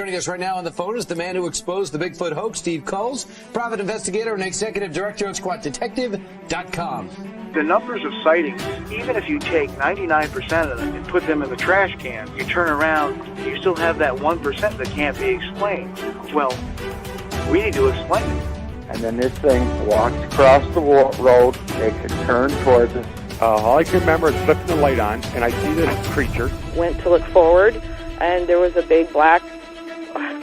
Joining us right now on the phone is the man who exposed the Bigfoot hoax, Steve Kulls, private investigator and executive director of SquatchDetective.com. The numbers of sightings, even if you take 99% of them and put them in the trash can, you turn around, you still have that 1% that can't be explained. Well, we need to explain it. And then this thing walks across the road, makes a turn towards us. All I can remember is flipping the light on, and I see this creature. Went to look forward, and there was a big black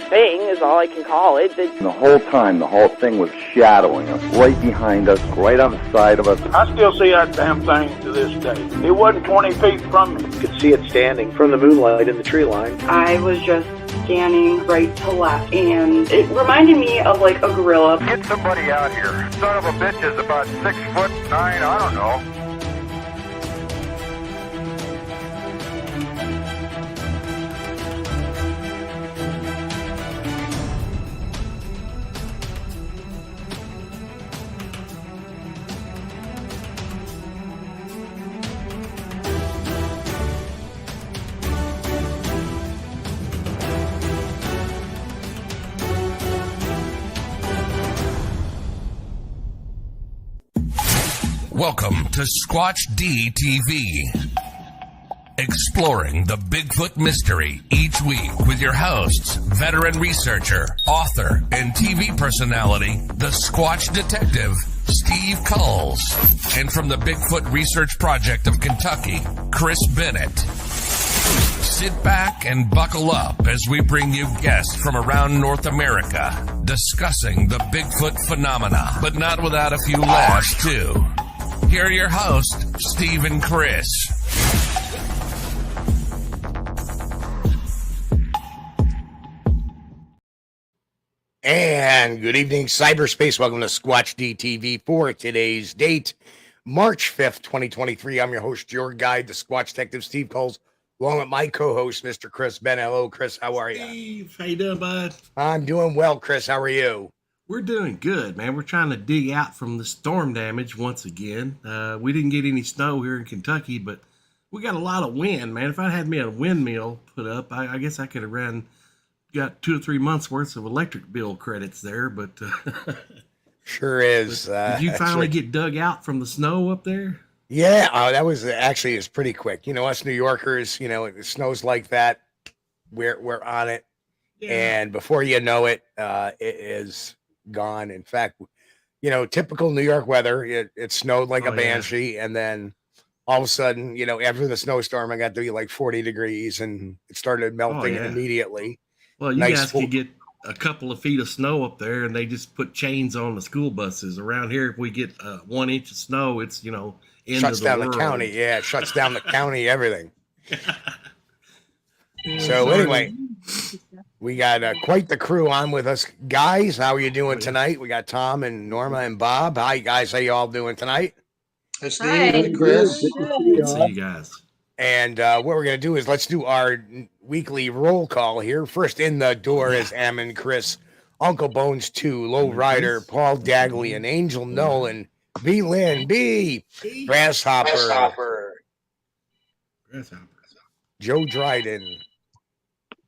thing, is all I can call it. The whole time, the whole thing was shadowing us, right behind us, right on the side of us. I still see that damn thing to this day. It wasn't 20 feet from me. You could see it standing from the moonlight in the tree line. I was just scanning right to left, and it reminded me of like a gorilla. Get somebody out here. Son of a bitch is about 6'9", I don't know. Welcome to Squatch-D TV, exploring the Bigfoot mystery each week with your hosts, veteran researcher, author, and TV personality, the Squatch Detective, Steve Kulls, and from the Bigfoot Research Project of Kentucky, Chris Bennett. Sit back and buckle up as we bring you guests from around North America discussing the Bigfoot phenomena, but not without a few laughs too. Here are your hosts, Steve and Chris. And good evening, cyberspace. Welcome to Squatch-D TV for today's date, March 5th, 2023. I'm your host, your guide, the Squatch Detective, Steve Kulls, along with my co-host, Mr. Chris Bennett. Hello, Chris. How are you? Steve, how you doing, bud? I'm doing well, Chris. How are you? We're doing good, man. We're trying to dig out from the storm damage once again. We didn't get any snow here in Kentucky, but we got a lot of wind, man. If I had me a windmill put up, I guess I could have got 2 or 3 months worth of electric bill credits there, but sure is. Did you finally get dug out from the snow up there? Yeah, that was actually is pretty quick. You know, us New Yorkers, you know, it snows like that, we're on it, yeah. And before you know it, it is gone. In fact, you know, typical New York weather, it snowed like a banshee, yeah. And then all of a sudden, you know, after the snowstorm, I got to be like 40 degrees and it started melting immediately. Well, you guys could get a couple of feet of snow up there and they just put chains on the school buses. Around here, if we get 1 inch of snow, it's, you know, shuts down the county. Yeah, it shuts down the county, everything. So anyway, we got quite the crew on with us. Guys, how are you doing tonight? We got Tom and Norma and Bob. Hi, guys. How you all doing tonight? Hey, Steve. Hey, Chris. Good to see you guys. And what we're going to do is let's do our weekly roll call here. First in the door is Ammon, Chris, Uncle Bones 2, Low Rider, Paul Dagley, and Angel Nolan, B. Lynn, B. Grasshopper. Joe Dryden.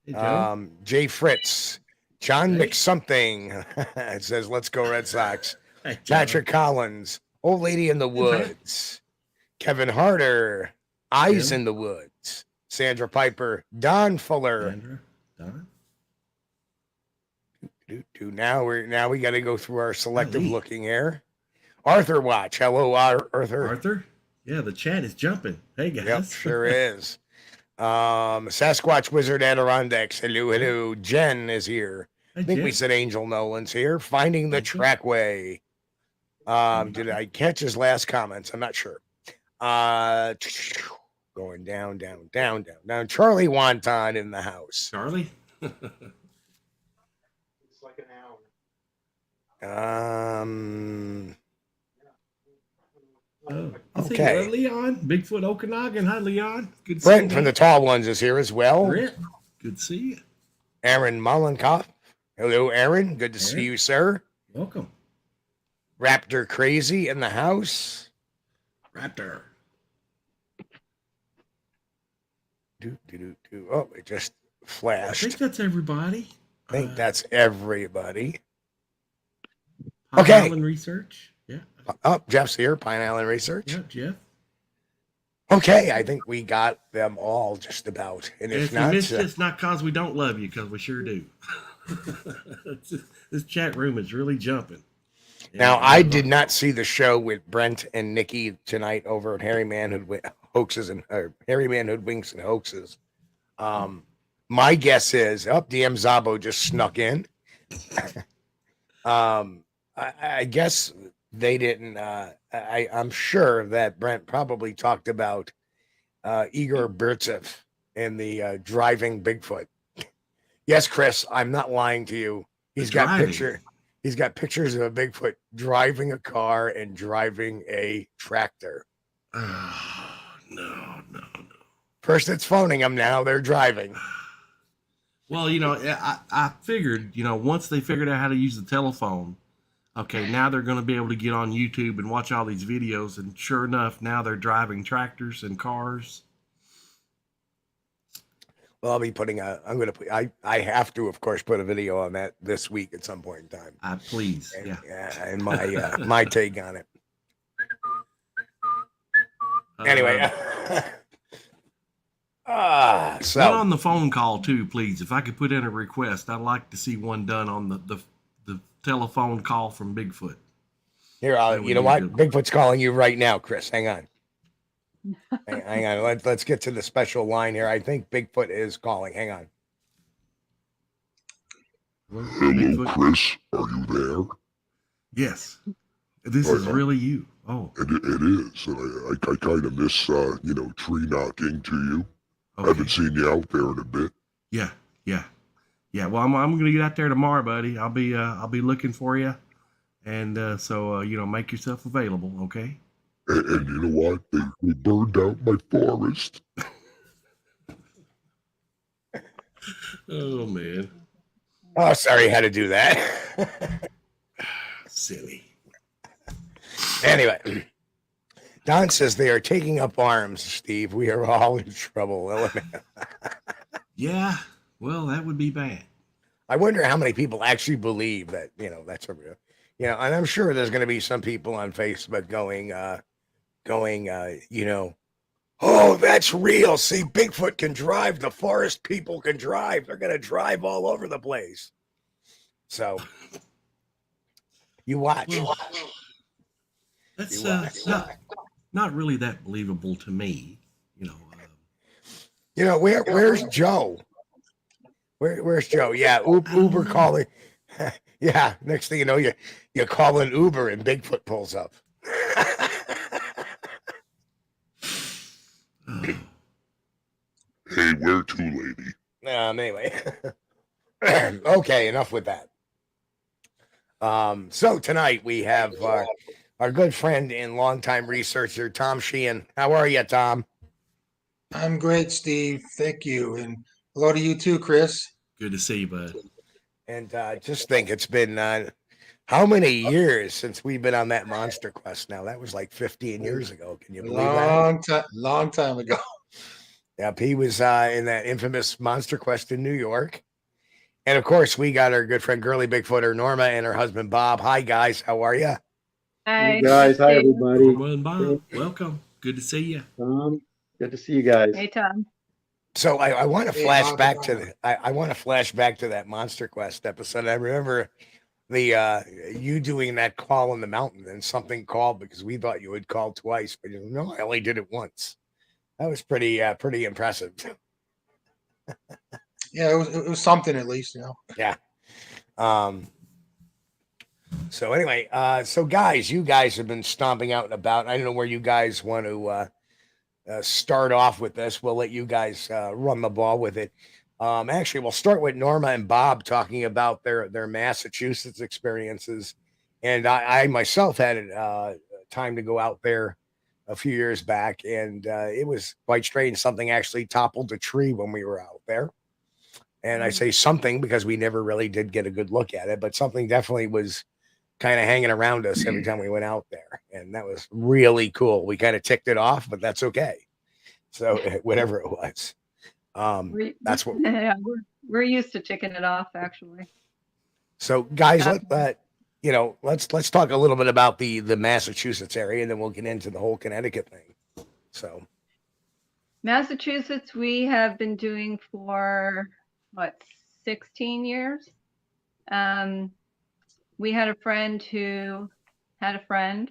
Hey, Jay Fritz, John McSomething. It says, "Let's go Red Sox." Hey, Patrick Collins, Old Lady in the Woods. Kevin Harder, Eyes in the Woods. Sandra Piper, Don Fuller. Now we got to go through our selective looking here. Arthur Watch, hello, Arthur. Arthur, yeah, the chat is jumping. Hey guys, yep, sure is. Sasquatch Wizard Adirondacks. Hello. Jen is here. I think we said Angel Nolan's here. Finding the Trackway. Did I catch his last comments? I'm not sure. Going down. Charlie Wonton in the house. Charlie? It's like an hour. Okay. Leon, Bigfoot Okanagan. Hi, Leon. Good to Brent see you. from the Tall Ones is here as well. Brent, good to see you. Aaron Mollenkoff. Hello, Aaron. Good to see you, sir. Welcome. Raptor Crazy in the house. Raptor. Oh, it just flashed. I think that's everybody. I think that's everybody. Pine Okay. Island Research. Yeah. Oh, Jeff's here. Pine Island Research. Yeah, Jeff. Okay, I think we got them all just about. And If you not, missed it, it's not because we don't love you, because we sure do. This chat room is really jumping. now, I did not see the show with Brent and Nikki tonight over at Harry Manhood Hoaxes and Harry Manhood Winks and Hoaxes. My guess is, DM Zabo just snuck in. I guess they didn't. I'm sure that Brent probably talked about Igor Burtsev and the driving Bigfoot. Yes, Chris, I'm not lying to you. He's got pictures of a Bigfoot driving a car and driving a tractor. No. First, it's phoning them. Now they're driving. Well, I figured, once they figured out how to use the telephone, okay, now they're going to be able to get on YouTube and watch all these videos. And sure enough, now they're driving tractors and cars. Well, I'll be putting I have to, of course, put a video on that this week at some point in time. Please. And, and my, my take on it. Anyway. So one on the phone call too, please. If I could put in a request, I'd like to see one done on the telephone call from Bigfoot. Here, you know what? Bigfoot's calling you right now, Chris. Hang on. Hang on. Let's get to the special line here. I think Bigfoot is calling. Hang on. Hello, Chris. Are you there? Yes. This is really you. Oh. It is. And I kind of miss, tree knocking to you. Okay. Haven't seen you out there in a bit. Yeah. Well, I'm going to get out there tomorrow, buddy. I'll be looking for you. And so make yourself available, okay? And you know what? They burned out my forest. Oh, man. Oh, sorry, I had to do that. Silly. Anyway, Don says they are taking up arms, Steve. We are all in trouble. Yeah, well, that would be bad. I wonder how many people actually believe that, that's a real, and I'm sure there's going to be some people on Facebook going, oh, that's real. See, Bigfoot can drive. The forest people can drive. They're going to drive all over the place. So you watch. Well, that's not really that believable to me. Where's Joe? Where's Joe? Yeah, Uber calling. Yeah, next thing you know, you call an Uber and Bigfoot pulls up. Hey, where to, lady? Anyway. Okay, enough with that. So tonight we have our good friend and longtime researcher, Tom Sheehan. How are you, Tom? I'm great, Steve. Thank you. And hello to you too, Chris. Good to see you, bud. And just think, it's been how many years since we've been on that Monster Quest now? That was like 15 years ago. Can you believe that? Long time ago. Yep, he was in that infamous Monster Quest in New York. And of course, we got our good friend Girly Bigfooter Norma and her husband Bob. Hi, guys. How are you? Hi. Hey guys. Hi, everybody. Norma and Bob, welcome. Good to see you. Good to see you guys. Hey, Tom. So I want to flash back to I want to flash back to that Monster Quest episode. I remember the you doing that call in the mountain, and something called because we thought you had called twice, but no, I only did it once. That was pretty impressive. Yeah, it was something at least, Yeah. So anyway, so guys, you guys have been stomping out and about. I don't know where you guys want to start off with this. We'll let you guys run the ball with it. Actually, we'll start with Norma and Bob talking about their Massachusetts experiences. And I myself had time to go out there a few years back, and it was quite strange. Something actually toppled a tree when we were out there. And I say something because we never really did get a good look at it, but something definitely was kind of hanging around us every time we went out there. And that was really cool. We kind of ticked it off, but that's okay. So whatever it was. That's what We're used to ticking it off, actually. So, guys, let's talk a little bit about the Massachusetts area, and then we'll get into the whole Connecticut thing. So, Massachusetts, we have been doing for what, 16 years. We had a friend who had a friend,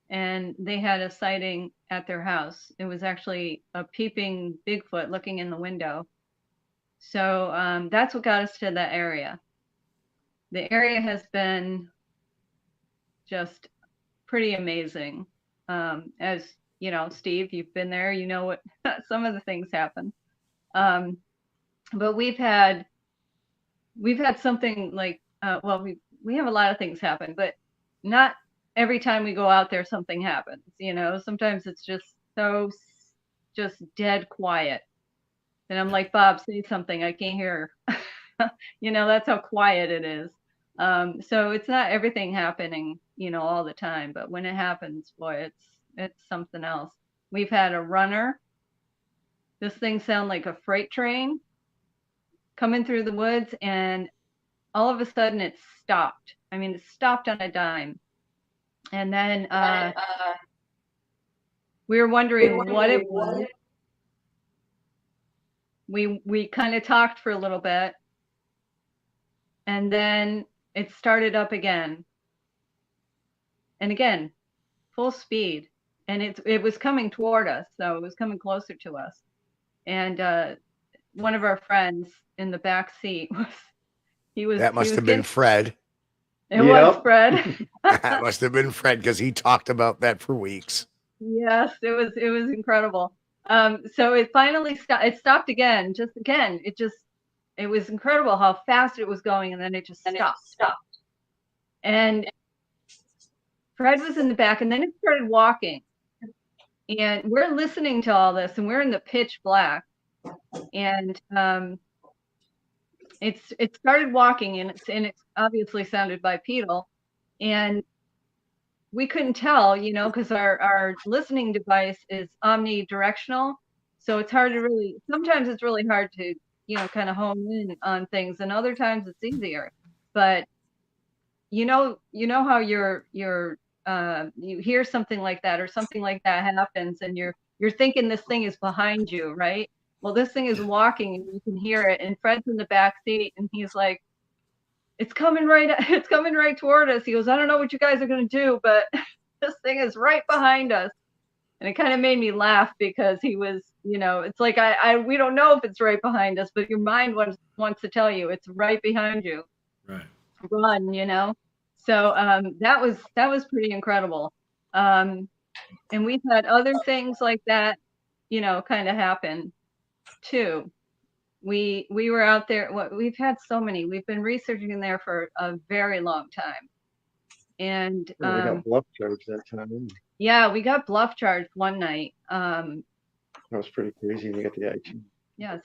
and they had a sighting at their house. It was actually a peeping Bigfoot looking in the window. So that's what got us to that area. The area has been just pretty amazing. As you know, Steve, you've been there, you know what some of the things happen. But we've had something like, well, we have a lot of things happen, but not every time we go out there, something happens, you know. Sometimes it's just dead quiet. And I'm like, Bob, say something, I can't hear. You know, that's how quiet it is. So it's not everything happening, you know, all the time, but when it happens, boy, it's something else. We've had a runner. This thing sounded like a freight train coming through the woods, and all of a sudden it stopped. I mean, it stopped on a dime. And then we were wondering what it was. We kind of talked for a little bit, and then it started up again. And again, full speed. And it was coming toward us, so it was coming closer to us. And one of our friends in the back seat that must have been Fred. It was Fred. That must have been Fred, because he talked about that for weeks. Yes, it was incredible. So it finally stopped. It stopped again. It was incredible how fast it was going, and then it just stopped. And Fred was in the back, and then it started walking. And we're listening to all this, and we're in the pitch black. And it started walking, and it obviously sounded bipedal, and we couldn't tell, you know, because our listening device is omnidirectional, so it's hard to really. Sometimes it's really hard to, you know, kind of hone in on things, and other times it's easier. But you know how you hear something like that, or something like that happens, and you're thinking this thing is behind you, right? Well, this thing is walking, and you can hear it. And Fred's in the back seat, and he's like, it's coming right toward us. He goes, I don't know what you guys are going to do, but this thing is right behind us. And it kind of made me laugh, because he was, you know, it's like, we don't know if it's right behind us, but your mind wants to tell you it's right behind you. Right. Run, you know? So that was pretty incredible. And we've had other things like that, you know, kind of happen too. We were out there. We've had so many. We've been researching there for a very long time. And we got bluff charged that time. Yeah, we got bluff charged one night. That was pretty crazy. We got the action. Yes.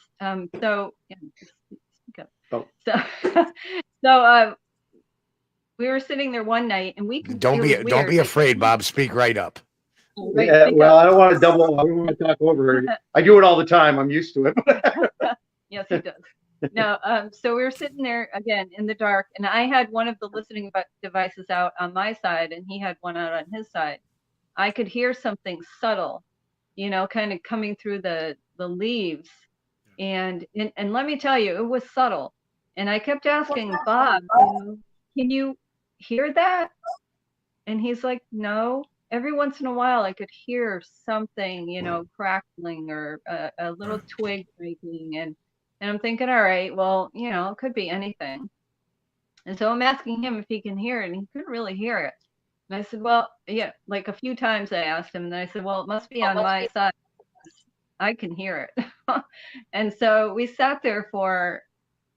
So yeah. Oh. So we were sitting there one night, and we could. Don't be afraid, Bob. Speak right up. Right, yeah, well, I don't want to double. I don't want to talk over. I do it all the time. I'm used to it. Yes, he does. No, so we were sitting there again in the dark, and I had one of the listening devices out on my side, and he had one out on his side. I could hear something subtle, you know, kind of coming through the leaves, and let me tell you, it was subtle. And I kept asking Bob, can you hear that? And he's like, no. Every once in a while, I could hear something, you know, crackling, or a little twig breaking, and I'm thinking, all right, well, you know, it could be anything. And so I'm asking him if he can hear it, and he couldn't really hear it. And I said, well, yeah, like a few times I asked him, and I said, well, it must be on my side. I can hear it. And so we sat there for,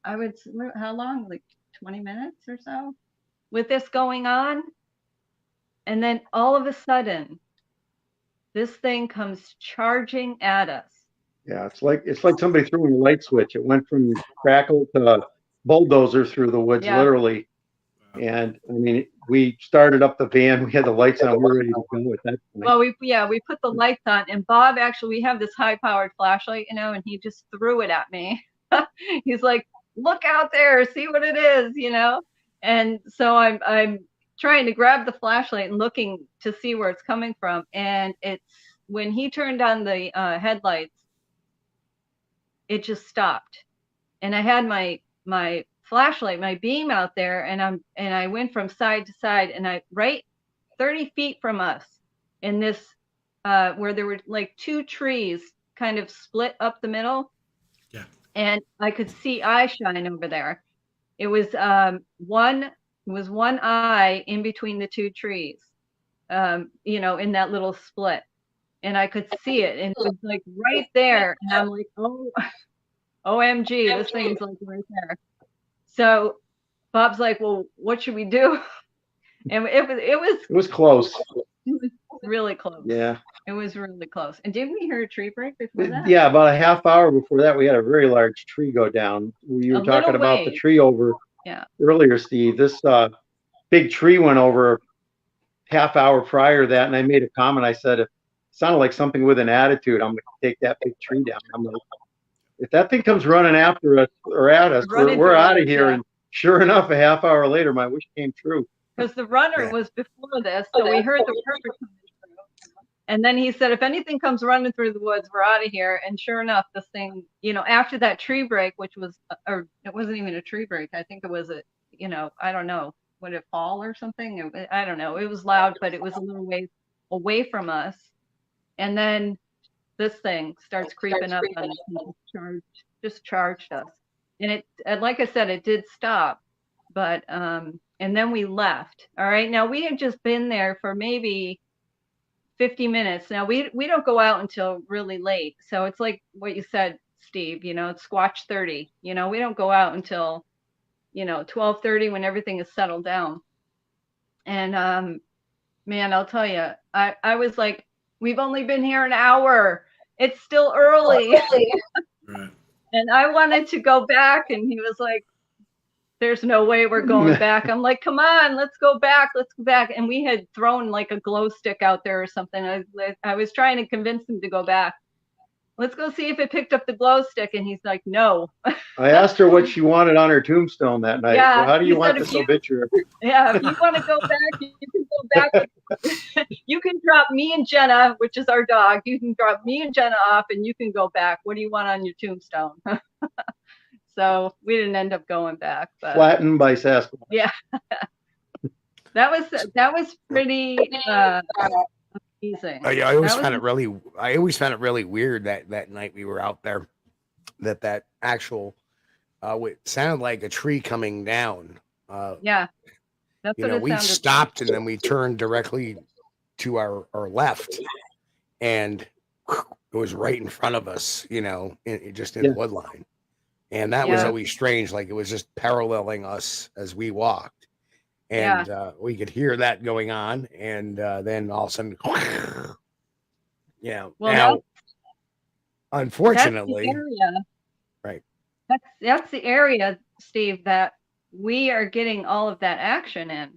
how long? Like 20 minutes or so with this going on. And then all of a sudden, this thing comes charging at us. Yeah, it's like somebody throwing a light switch. It went from crackle to bulldozer through the woods, literally. And I mean, we started up the van. We had the lights on. We were ready to go at that point. Well, we put the lights on, and Bob, actually, we have this high-powered flashlight, you know, and he just threw it at me. He's like, look out there, see what it is, you know? And so I'm trying to grab the flashlight and looking to see where it's coming from. And it's when he turned on the headlights, it just stopped. And I had my flashlight, my beam out there, and I went from side to side, and I right 30 feet from us in this where there were like two trees kind of split up the middle. Yeah. And I could see eye shine over there. It was one eye in between the two trees, you know, in that little split. And I could see it, and it was like right there. And I'm like, oh, OMG, this thing's like right there. So Bob's like, well, what should we do? And it was close. It was really close. Yeah. It was really close. And didn't we hear a tree break before that? Yeah, about a half hour before that, we had a very large tree go down. You were talking about the tree over earlier, Steve. This big tree went over half hour prior to that, and I made a comment. I said, it sounded like something with an attitude. I'm going to take that big tree down. I'm like, if that thing comes running after us or at us, we're out of here. Yeah. And sure enough, a half hour later, my wish came true. Because the runner was before this, so we heard the runner coming through. And then he said, if anything comes running through the woods, we're out of here. And sure enough, this thing, you know, after that tree break, which was, or it wasn't even a tree break. I think it was a, you know, I don't know, would it fall or something? I don't know. It was loud, but it was a little ways away from us. And then this thing starts creeping up on us and just charged us. And it, like I said, it did stop, but, and then we left. All right. Now we had just been there for maybe 50 minutes. Now we don't go out until really late. So it's like what you said, Steve, you know, it's Squatch 30, you know, we don't go out until, you know, 12:30 when everything is settled down. And, man, I'll tell you, I was like, we've only been here an hour. It's still early. Right. And I wanted to go back, and he was like, there's no way we're going back. I'm like, come on, let's go back. Let's go back. And we had thrown like a glow stick out there or something. I was trying to convince him to go back. Let's go see if it picked up the glow stick. And he's like, no. I asked her what she wanted on her tombstone that night. Yeah, well, how do you want this obituary? Yeah, if you want to go back, you can go back. You can drop me and Jenna, which is our dog. You can drop me and Jenna off, and you can go back. What do you want on your tombstone? So we didn't end up going back. But flattened by Sasquatch. Yeah. that was pretty amazing. I always found it really weird that night we were out there, that actual it sounded like a tree coming down. Yeah. That's you know, we stopped and then we turned directly to our left, and it was right in front of us, you know, just in the woodline. And that was always strange. Like it was just paralleling us as we walked. And we could hear that going on. And then all of a sudden, well, now, unfortunately, that's the area, Steve, that we are getting all of that action in.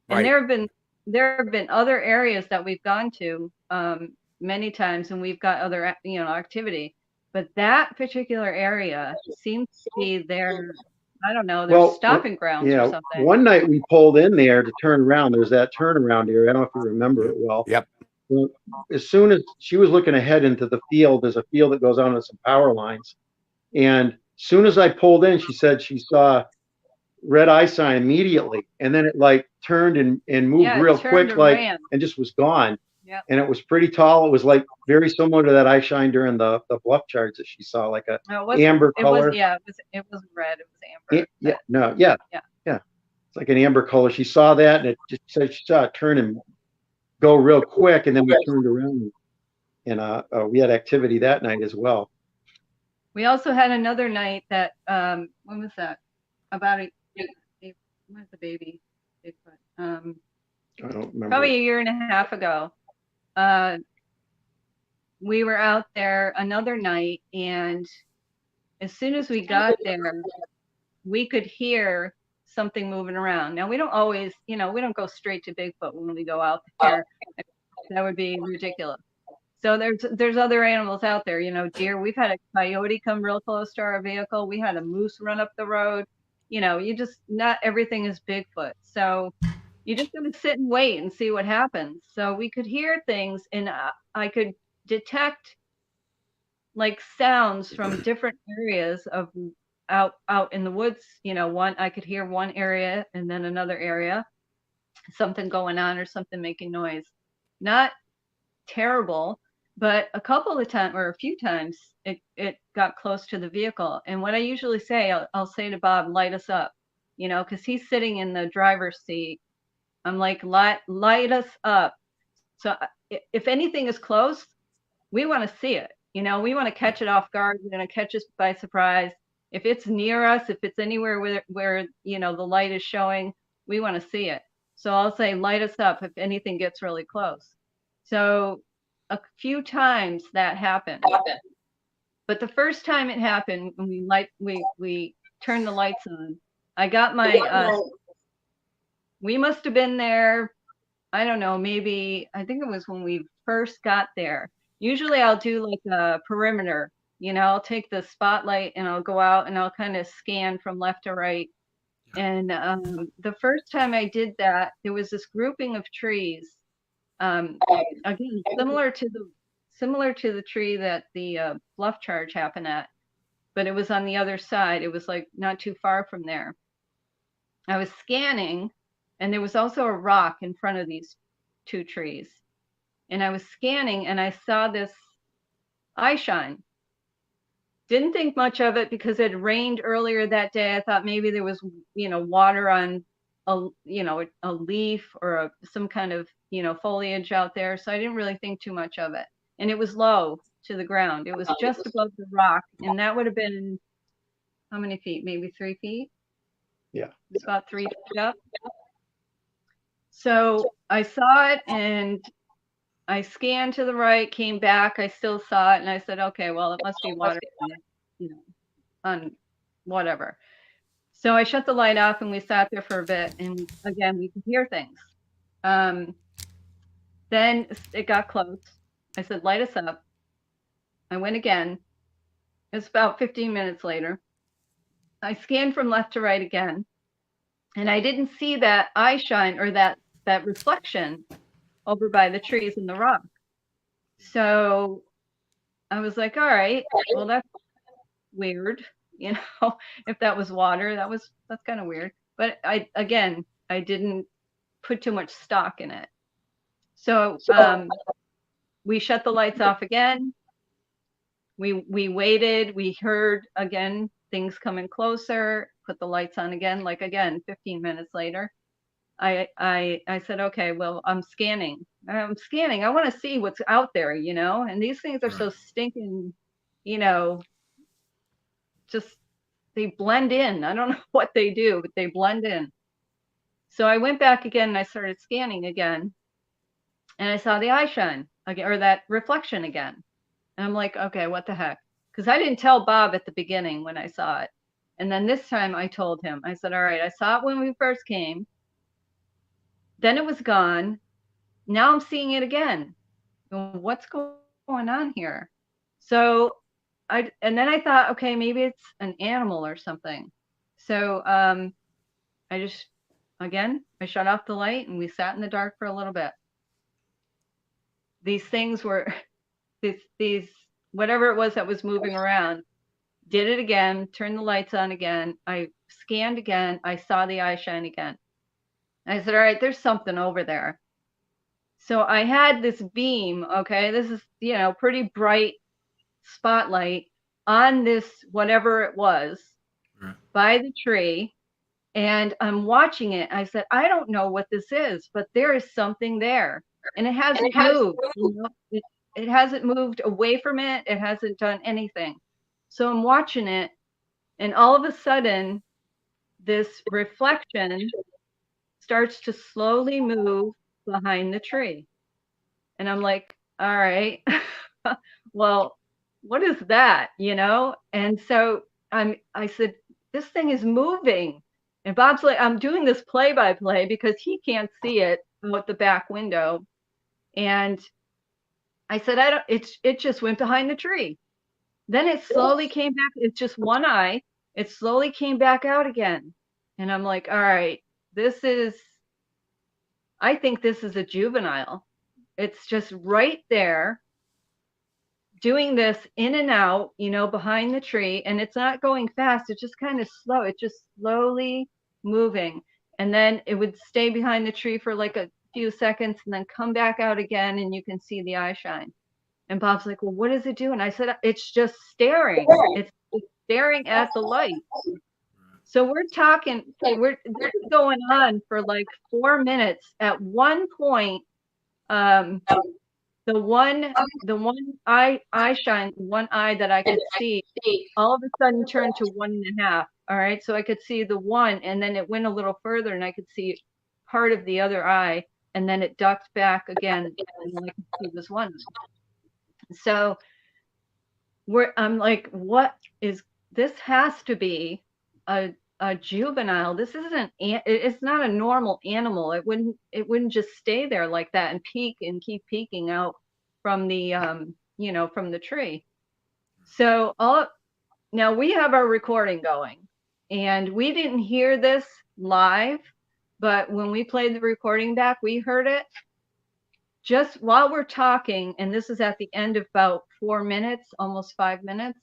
And there have been other areas that we've gone to many times, and we've got other, you know, activity. But that particular area seems to be their, I don't know, their stopping grounds or something. One night we pulled in there to turn around. There's that turnaround area. I don't know if you remember it well. Yep. Well, as soon as she was looking ahead into the field, there's a field that goes on to some power lines. And as soon as I pulled in, she said she saw red eye sign immediately. And then it like turned and moved real quick, like, and just was gone. Yep. And it was pretty tall. It was like very similar to that eye shine during the bluff charts that she saw, like a amber color. It was red. It was amber. It's like an amber color. She saw that, and it just said she saw it turn and go real quick, and then we turned around, and we had activity that night as well. We also had another night that when was that? About where's the baby? Bigfoot. I don't remember. Probably a year and a half ago. We were out there another night, and as soon as we got there, we could hear something moving around. Now, we don't always, you know, we don't go straight to Bigfoot when we go out there. That would be ridiculous. So there's other animals out there, you know, deer. We've had a coyote come real close to our vehicle. We had a moose run up the road. You know, not everything is Bigfoot. So you just got to sit and wait and see what happens. So we could hear things, and I could detect like sounds from different areas of out in the woods. You know, I could hear one area and then another area, something going on or something making noise. Not terrible, but a couple of times or a few times it got close to the vehicle. And what I usually say, I'll say to Bob, light us up, you know, because he's sitting in the driver's seat. I'm like, light us up. So if anything is close, we want to see it. You know, we want to catch it off guard. We're going to catch us by surprise. If it's near us, if it's anywhere where you know, the light is showing, we want to see it. So I'll say, light us up if anything gets really close. So a few times that happened. But the first time it happened, when we turned the lights on, I got my, we must have been there, I don't know, maybe, I think it was when we first got there. Usually I'll do like a perimeter, you know, I'll take the spotlight and I'll go out and I'll kind of scan from left to right. And the first time I did that, there was this grouping of trees. Again, similar to the tree that the bluff charge happened at, but it was on the other side. It was like not too far from there. I was scanning, and there was also a rock in front of these two trees. And I was scanning, and I saw this eye shine. Didn't think much of it because it rained earlier that day. I thought maybe there was, you know, water on a leaf or some kind of, you know, foliage out there. So I didn't really think too much of it. And it was low to the ground. It was just above the rock. And that would have been, how many feet? Maybe 3 feet? Yeah. It's about 3 feet up. So I saw it and I scanned to the right, came back. I still saw it. And I said, okay, well, it must be water, you know, on whatever. So I shut the light off and we sat there for a bit, and again, we could hear things. Then it got close. I said, light us up. I went again. It's about 15 minutes later. I scanned from left to right again, and I didn't see that eye shine or that reflection over by the trees and the rock. So I was like, all right, well, that's weird. You know, if that was water, that's kind of weird. But I didn't put too much stock in it. So we shut the lights off again. We waited. We heard again things coming closer. Put the lights on again. Like again, 15 minutes later, I said, okay, well, I'm scanning. I want to see what's out there, you know. And these things are so stinking, you know. Just they blend in. I don't know what they do, but they blend in. So I went back again and I started scanning again, and I saw the eye shine again, or that reflection again. And I'm like, okay, what the heck? Because I didn't tell Bob at the beginning when I saw it. And then this time I told him. I said, all right, I saw it when we first came. Then it was gone. Now I'm seeing it again. What's going on here? So and then I thought, okay, maybe it's an animal or something. So I just, again, I shut off the light and we sat in the dark for a little bit. These things were, these whatever it was that was moving around, did it again, turned the lights on again. I scanned again. I saw the eye shine again. I said, all right, there's something over there. So I had this beam, okay, this is, you know, pretty bright spotlight on this whatever it was by the tree, and I'm watching it. I said, I don't know what this is, but there is something there, and it hasn't moved. You know? It hasn't moved away from it. It hasn't done anything. So I'm watching it, and all of a sudden, this reflection starts to slowly move behind the tree, and I'm like, all right, well, what is that, you know? And so I said, this thing is moving. And Bob's like, I'm doing this play-by-play because he can't see it out the back window. And I said, it just went behind the tree. Then it slowly came back. It's just one eye. It slowly came back out again. And I'm like, all right, I think this is a juvenile. It's just right there doing this in and out, behind the tree. And it's not going fast. It's just kind of slow. It's just slowly moving. And then it would stay behind the tree for like a few seconds and then come back out again. And you can see the eye shine. And Bob's like, well, what does it do? And I said, it's just staring. It's staring at the light. So we're talking, this is going on for like 4 minutes. At one point, the one eye shine, one eye that I could see, all of a sudden turned to 1.5. All right. So I could see the one, and then it went a little further and I could see part of the other eye, and then it ducked back again, and then I could see this one. So I'm like, what is this? Has to be a juvenile. This isn't, it's not a normal animal. It wouldn't just stay there like that and peek and keep peeking out from the from the tree. So now we have our recording going, and we didn't hear this live, but when we played the recording back, we heard it just while we're talking. And this is at the end of about 4 minutes, almost 5 minutes.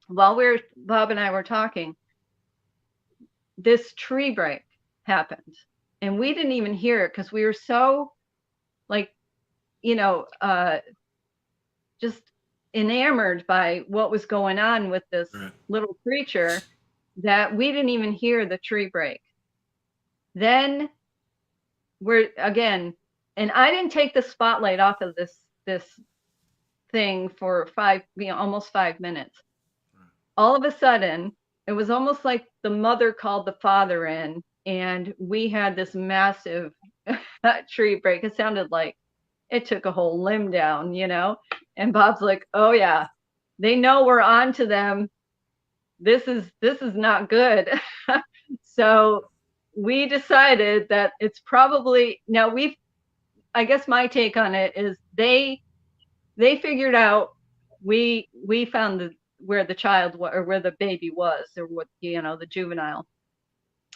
While Bob and I were talking, this tree break happened, and we didn't even hear it because we were so just enamored by what was going on with this little creature that we didn't even hear the tree break. Then we're again, and I didn't take the spotlight off of this thing for almost 5 minutes. All of a sudden, it was almost like the mother called the father in, and we had this massive tree break. It sounded like it took a whole limb down, And Bob's like, "Oh yeah, they know we're on to them. This is not good." So we decided that it's probably now I guess my take on it is they figured out we found where the child was, or where the baby was, or what, the juvenile.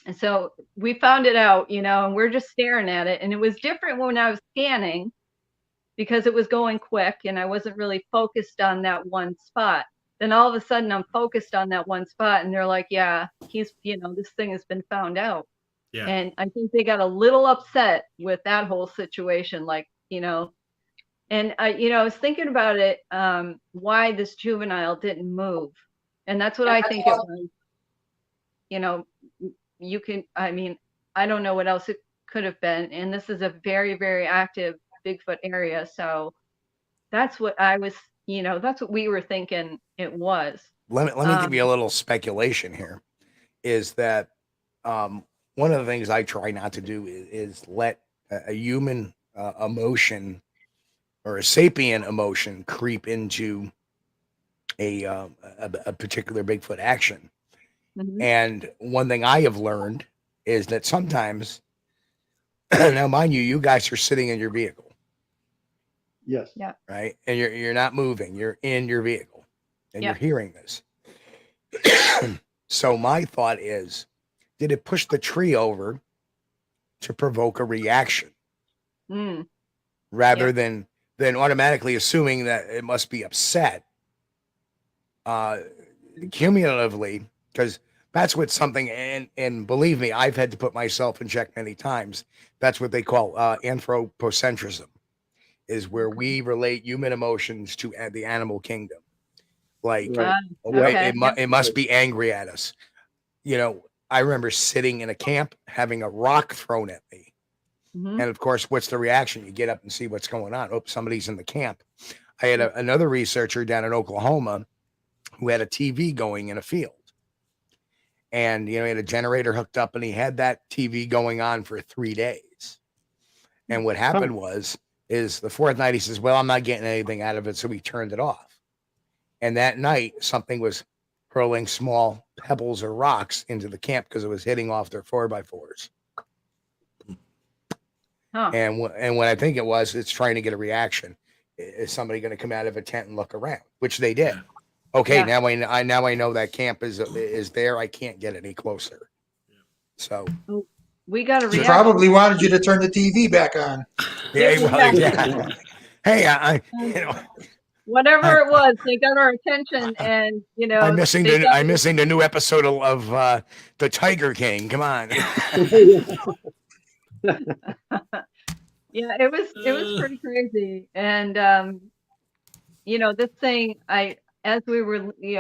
And so we found it out, and we're just staring at it. And it was different when I was scanning because it was going quick and I wasn't really focused on that one spot. Then all of a sudden I'm focused on that one spot, and they're like, yeah, he's, this thing has been found out. Yeah. And I think they got a little upset with that whole situation, and I was thinking about it, why this juvenile didn't move. And that's what I think it was. I don't know what else it could have been. And this is a very, very active Bigfoot area. So that's what that's what we were thinking it was. Let me give you a little speculation here, is that one of the things I try not to do is let a human emotion or a sapient emotion creep into a particular Bigfoot action. Mm-hmm. And one thing I have learned is that sometimes, now mind you guys are sitting in your vehicle. Yes. Yeah. Right. And you're not moving. You're in your vehicle, and you're hearing this. So my thought is, did it push the tree over to provoke a reaction, rather than automatically assuming that it must be upset cumulatively? Because that's what something, and believe me, I've had to put myself in check many times. That's what they call anthropocentrism, is where we relate human emotions to the animal kingdom. Like, it must be angry at us. I remember sitting in a camp having a rock thrown at me. Mm-hmm. And of course, what's the reaction? You get up and see what's going on. Oh, somebody's in the camp. I had another researcher down in Oklahoma who had a TV going in a field. And, he had a generator hooked up, and he had that TV going on for 3 days. And what happened is the fourth night, he says, well, I'm not getting anything out of it. So he turned it off. And that night, something was hurling small pebbles or rocks into the camp because it was hitting off their 4x4s. Huh. And what I think it's trying to get a reaction. is somebody going to come out of a tent and look around? Which they did. Okay, now I know that camp is there. I can't get any closer. So we got to. She probably wanted you to turn the TV back on. Yeah, well, yeah. Hey, whatever it was, they got our attention, and I'm missing the new episode of the Tiger King. Come on. Yeah, it was pretty crazy, and this thing, as we were, we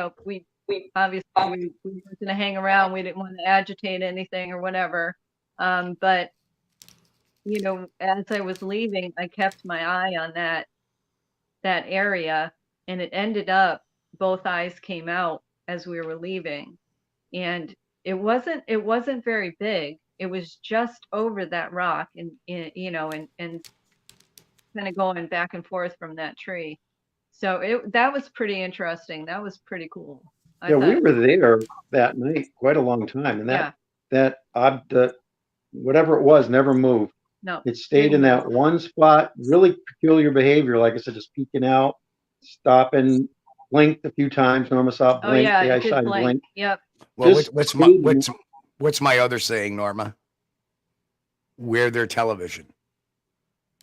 obviously we were going to hang around. We didn't want to agitate anything or whatever, but as I was leaving, I kept my eye on that area, and it ended up both eyes came out as we were leaving, and it wasn't very big. It was just over that rock, and kind of going back and forth from that tree. So that was pretty interesting. That was pretty cool. We were there that night quite a long time, and that whatever it was never moved. No, it stayed in that one spot. Really peculiar behavior, like I said, just peeking out, stopping, blinked a few times. Norma saw it blink. Oh yeah, I did saw it blink. Yep. Well, what's my other saying, Norma? Wear their television.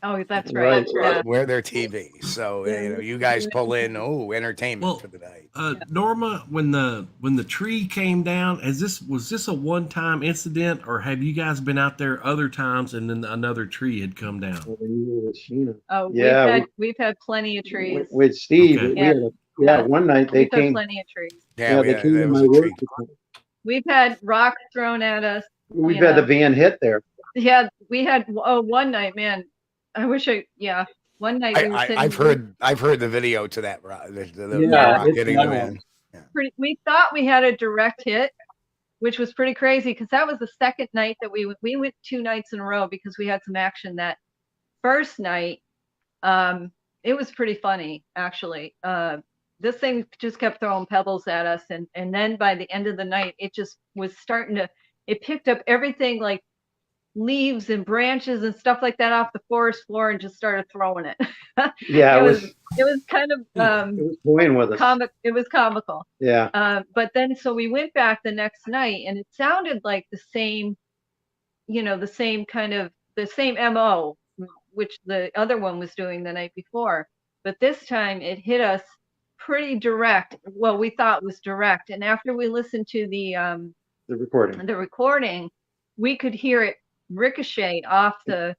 Oh, that's right. Yeah. Wear their TV. So you guys pull in entertainment for the night. Norma, when the tree came down, was this a one-time incident, or have you guys been out there other times and then another tree had come down? Oh yeah, we've had plenty of trees with Steve. Okay. We had one night they came. Plenty of trees. Yeah, they came to my work. We've had rocks thrown at us. We've had the van hit there. Yeah, we had one night, man. I wish one night we were sitting. I've heard the video to that rock. The rock hitting the van. We thought we had a direct hit, which was pretty crazy because that was the second night that we went 2 nights in a row because we had some action that first night. It was pretty funny actually. This thing just kept throwing pebbles at us, and then by the end of the night, it just was it picked up everything like leaves and branches and stuff like that off the forest floor and just started throwing it. Yeah, it was kind of it was toying with us. It was comical. Yeah. But then so we went back the next night, and it sounded like the same MO which the other one was doing the night before. But this time it hit us pretty direct. Well, we thought was direct, and after we listened to the recording, we could hear it ricochet off the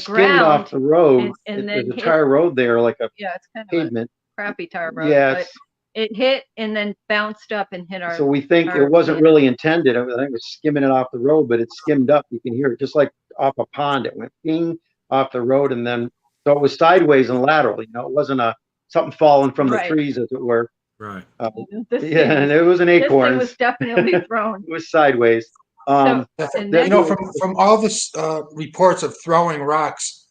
ground, off the road, and there's then a tire road there, like a it's kind of pavement, a crappy tire road. Yeah, but it hit and then bounced up and hit our. So we think it wasn't really intended. I think it was skimming it off the road, but it skimmed up. You can hear it just like off a pond. It went ping off the road, and then so it was sideways and lateral. It wasn't something falling from the trees, as it were. Right. And it was an acorn. This thing was definitely thrown. It was sideways. From all the reports of throwing rocks,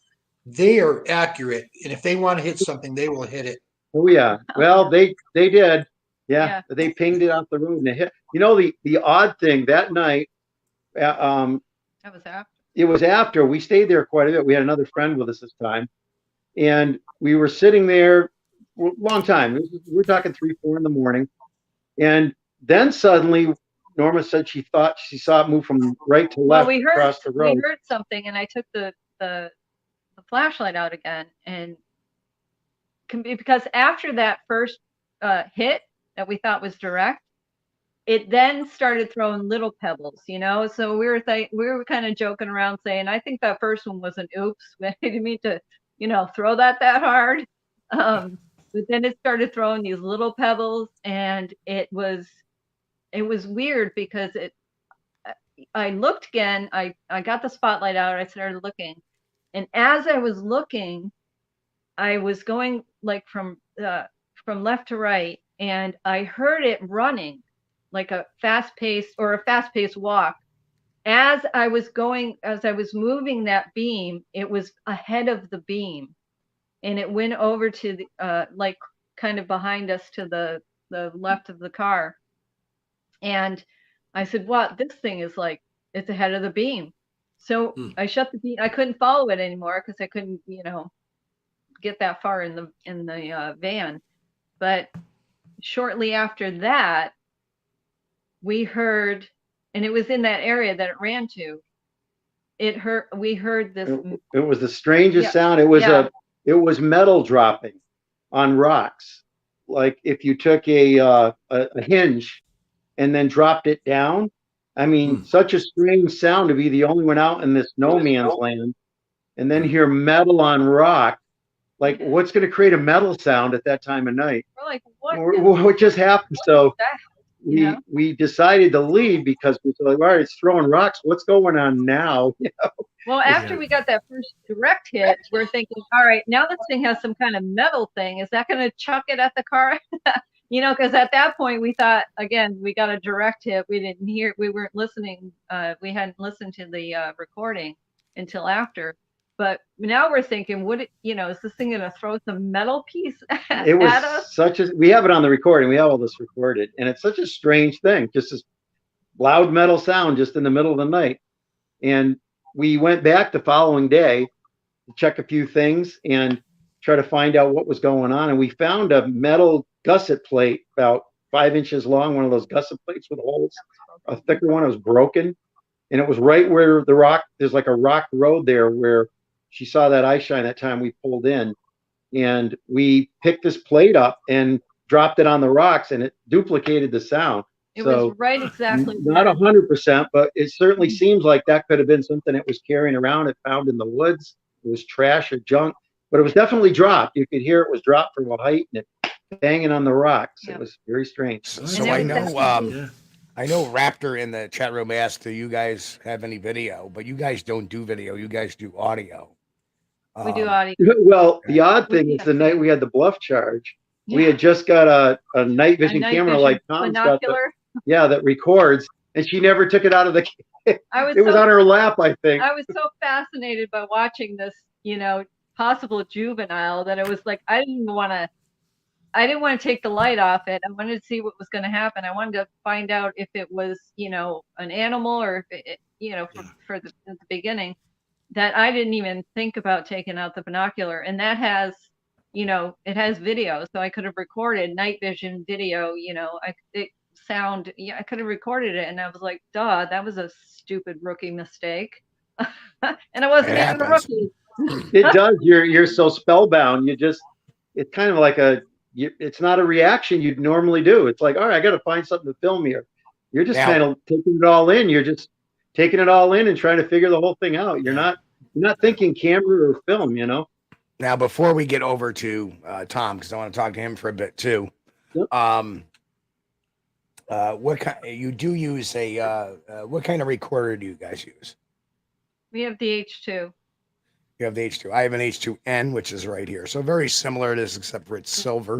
they are accurate, and if they want to hit something, they will hit it. Oh yeah. Well, they did. Yeah. They pinged it off the road and it hit. The odd thing that night. That was after. It was after we stayed there quite a bit. We had another friend with us this time, and we were sitting there a long time. We're talking 3-4 in the morning, and then suddenly Norma said she thought she saw it move from right to left across the road. We heard something, and I took the flashlight out again, and because after that first hit that we thought was direct, it then started throwing little pebbles, So we were kind of joking around saying, I think that first one was an oops. We didn't mean to, throw that hard. But then it started throwing these little pebbles, and it was weird because I looked again. I got the spotlight out. I started looking, and as I was looking, I was going like from left to right, and I heard it running like a fast-paced walk. As I was moving that beam, it was ahead of the beam, and it went over to the like kind of behind us to the left of the car. And I said, "What? This thing is like it's ahead of the beam." So I shut the beam. I couldn't follow it anymore because I couldn't, get that far in the van. But shortly after that, we heard, and it was in that area that it ran to. We heard this. It was the strangest sound. It was metal dropping on rocks. Like if you took a hinge and then dropped it down. I mean, such a strange sound to be the only one out in this no man's land, and then hear metal on rock. Like, what's going to create a metal sound at that time of night? We're like, what? What just happened? So we decided to leave because we were like, all right, it's throwing rocks. What's going on now? You know? Well, after we got that first direct hit, we're thinking, all right, now this thing has some kind of metal thing. Is that going to chuck it at the car? You know, because at that point we thought, again, we got a direct hit. We didn't hear, we weren't listening. We hadn't listened to the recording until after. But now we're thinking, is this thing going to throw some metal piece at us? We have it on the recording. We have all this recorded. And it's such a strange thing. Just this loud metal sound just in the middle of the night. And we went back the following day to check a few things and try to find out what was going on. And we found a metal gusset plate about 5 inches long, one of those gusset plates with holes, a thicker one. It was broken. And it was right where the rock, there's like a rock road there where she saw that eye shine that time we pulled in. And we picked this plate up and dropped it on the rocks, and it duplicated the sound. It was right exactly. Not 100%, but it certainly seems like that could have been something it was carrying around. It found in the woods. It was trash or junk, but it was definitely dropped. You could hear it was dropped from a height and it banging on the rocks. Yep. It was very strange. So I know Raptor in the chat room asked, do you guys have any video? But you guys don't do video. You guys do audio. We do audio. Well, the odd thing is the night we had the bluff charge, we had just got a night vision camera like Tom's got that records, and she never took it out of the it was on her lap, I think. I was so fascinated by watching this, possible juvenile that it was like I didn't want to take the light off it. I wanted to see what was going to happen. I wanted to find out if it was, an animal or if it, at the beginning, that I didn't even think about taking out the binocular. And that has, it has video. So I could have recorded night vision video, I could have recorded it. And I was like, duh, that was a stupid rookie mistake. And I wasn't even a rookie. It does. You're so spellbound. It's kind of like it's not a reaction you'd normally do. It's like, all right, I got to find something to film here. You're just kind of taking it all in. You're just taking it all in and trying to figure the whole thing out. You're not thinking camera or film, Now, before we get over to Tom, because I want to talk to him for a bit too. Yep. What kind you do use what kind of recorder do you guys use? We have the H2. You have the H2. I have an H2N, which is right here. So very similar to this, except for it's silver,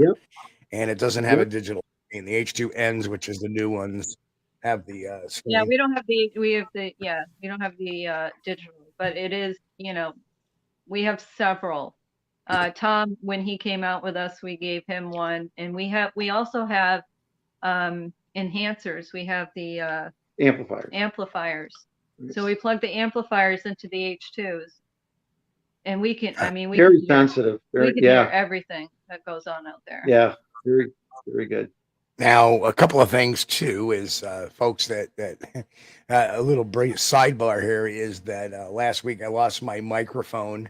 and it doesn't have a digital screen. The H2Ns, which is the new ones, have the screen. Yeah, we don't have the we don't have the digital, but it is, we have several. Tom, when he came out with us, we gave him one, and we also have enhancers. We have the amplifiers. So we plug the amplifiers into the H2s. And we can, we very sensitive. We can hear everything that goes on out there. Yeah, very, very good. Now, a couple of things too is, folks, that a little brief sidebar here is that last week I lost my microphone,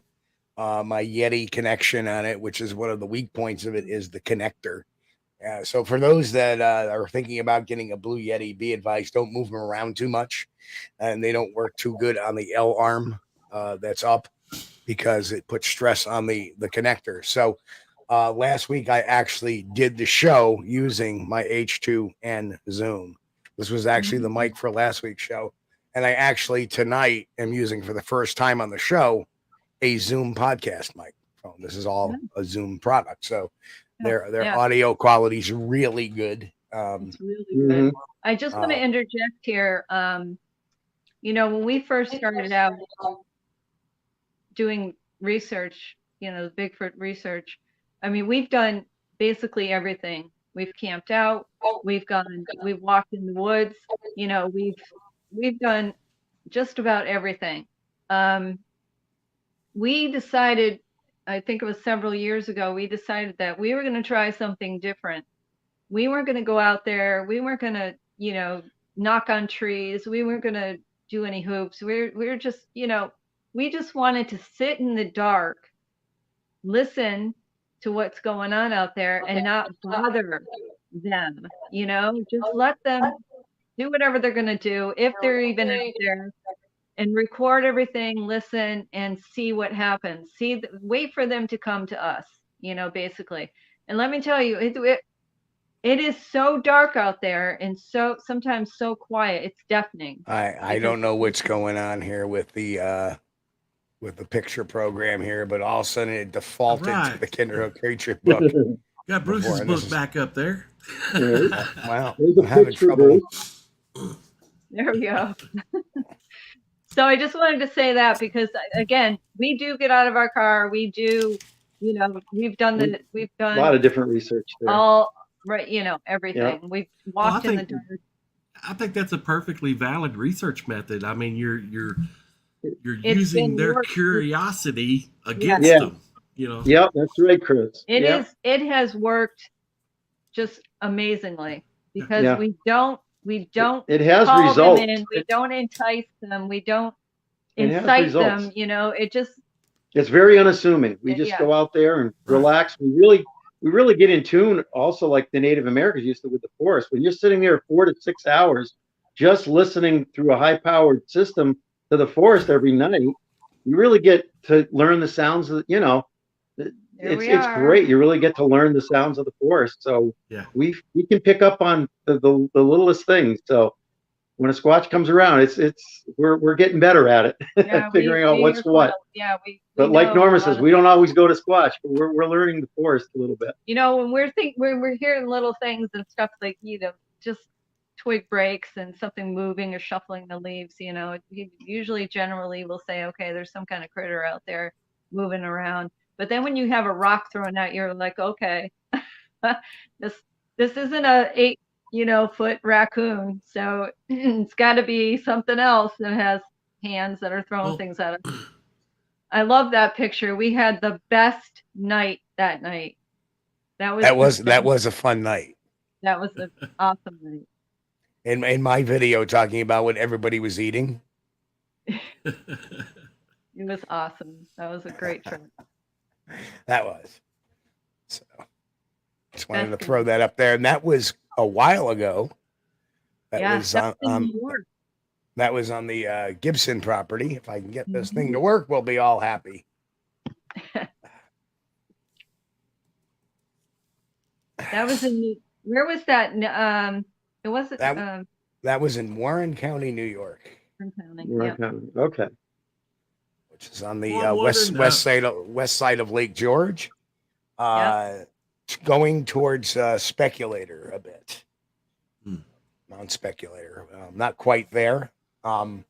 my Yeti connection on it, which is one of the weak points of it is the connector. So for those that are thinking about getting a Blue Yeti, be advised, don't move them around too much, and they don't work too good on the L arm that's up, because it puts stress on the connector. So last week I actually did the show using my H2N Zoom. This was actually the mic for last week's show. And I actually tonight am using for the first time on the show a Zoom podcast microphone. This is all a Zoom product. So their audio quality is really good. It's really good. I just want to interject here. When we first started out doing research, the Bigfoot research, we've done basically everything. We've camped out, we've walked in the woods, we've done just about everything. We decided I think it was several years ago, we decided that we were going to try something different. We weren't going to go out there. We weren't going to, you know, knock on trees. We weren't going to do any hoops. We're just, you know, we just wanted to sit in the dark, listen to what's going on out there and not bother them, you know, just let them do whatever they're going to do if they're even out there, and record everything, listen, and see what happens. Wait for them to come to us, you know, basically. And let me tell you, it is so dark out there and so sometimes so quiet. It's deafening. I don't know what's going on here with the picture program here, but all of a sudden it defaulted to the Kinderhook Creature book. Got Bruce's book back up there. Wow, I'm having trouble. There we go. So I just wanted to say that because, again, we do get out of our car. We do, you know, we've done a lot of different research there. All right, you know, everything. Yeah. We've walked in the dark. I think that's a perfectly valid research method. I mean, you're using their curiosity against them. You know. Yep, that's right, Chris. It has worked just amazingly because we don't it has call results. them in, we don't entice them, we don't incite them, you know, it's very unassuming. We just go out there and relax. We really get in tune also, like the Native Americans used to with the forest. When you're sitting there 4 to 6 hours just listening through a high powered system to the forest every night, you really get to learn the sounds of, you know, it's great. You really get to learn the sounds of the forest. So we can pick up on the littlest things. So when a Squatch comes around, we're getting better at it, figuring out what's what. Yeah, but like Norma says, we don't always go to Squatch, but we're learning the forest a little bit. You know, when we're hearing little things and stuff like, you know, just twig breaks and something moving or shuffling the leaves, you know, usually generally we'll say, okay, there's some kind of critter out there moving around. But then when you have a rock thrown at you, you're like, okay, this isn't a 8 foot raccoon, so it's got to be something else that has hands that are throwing things at us. I love that picture. We had the best night that night. That was a fun night. That was an awesome night. In my video talking about what everybody was eating. It was awesome. That was a great trip. That was. So just wanted to throw that up there. And that was a while ago. That was on the Gibson property. If I can get this thing to work, we'll be all happy. That was where was that? It wasn't. That was in Warren County, New York. Warren County. Okay. Which is on the west side of Lake George, going towards Speculator a bit. Mount Speculator, not quite there. But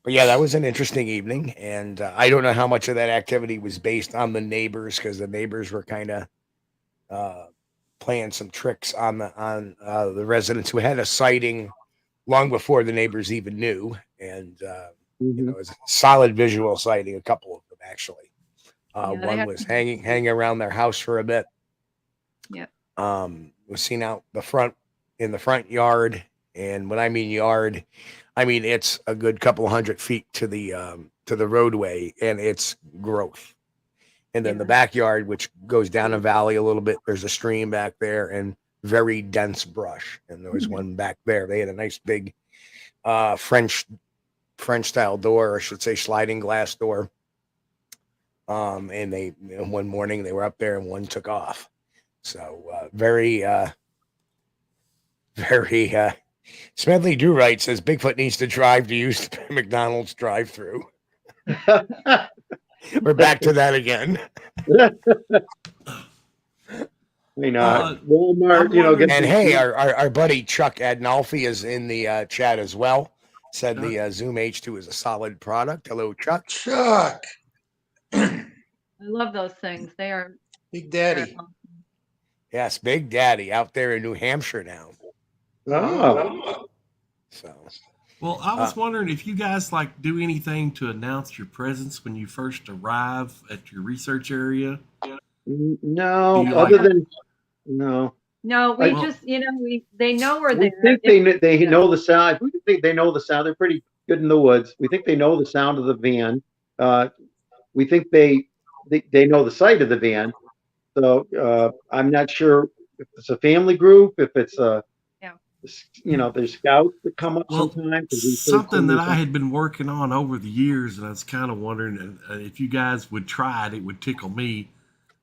yeah, that was an interesting evening, and I don't know how much of that activity was based on the neighbors, because the neighbors were kind of playing some tricks on the residents who had a sighting long before the neighbors even knew, and you know, it was a solid visual sighting. A couple of them actually. One was hanging around their house for a bit. Yeah. Was seen out in the front yard, and when I mean yard, I mean it's a good couple 100 feet to the roadway, and it's growth. And then the backyard, which goes down a valley a little bit, there's a stream back there and very dense brush. And there was one back there. They had a nice big French style door, or I should say sliding glass door. And they, one morning they were up there and one took off. So very Smedley Drew Wright says Bigfoot needs to drive to use the McDonald's drive-through. We're back to that again. Walmart, and hey, our buddy Chuck Adnolfi is in the chat as well. Said the Zoom H2 is a solid product. Hello, Chuck. Chuck. I love those things. They are Big Daddy. Yes, Big Daddy out there in New Hampshire now. Oh. So Well, I was wondering if you guys like do anything to announce your presence when you first arrive at your research area. No, Do you other like- than no. No, we Well, just, they know we're We there. think they know the sound. We think they know the sound. They're pretty good in the woods. We think they know the sound of the van. We think they know the site of the van. So I'm not sure if it's a family group, if it's a, there's scouts that come up sometimes. Something that I had been working on over the years, and I was kind of wondering if you guys would try it, it would tickle me.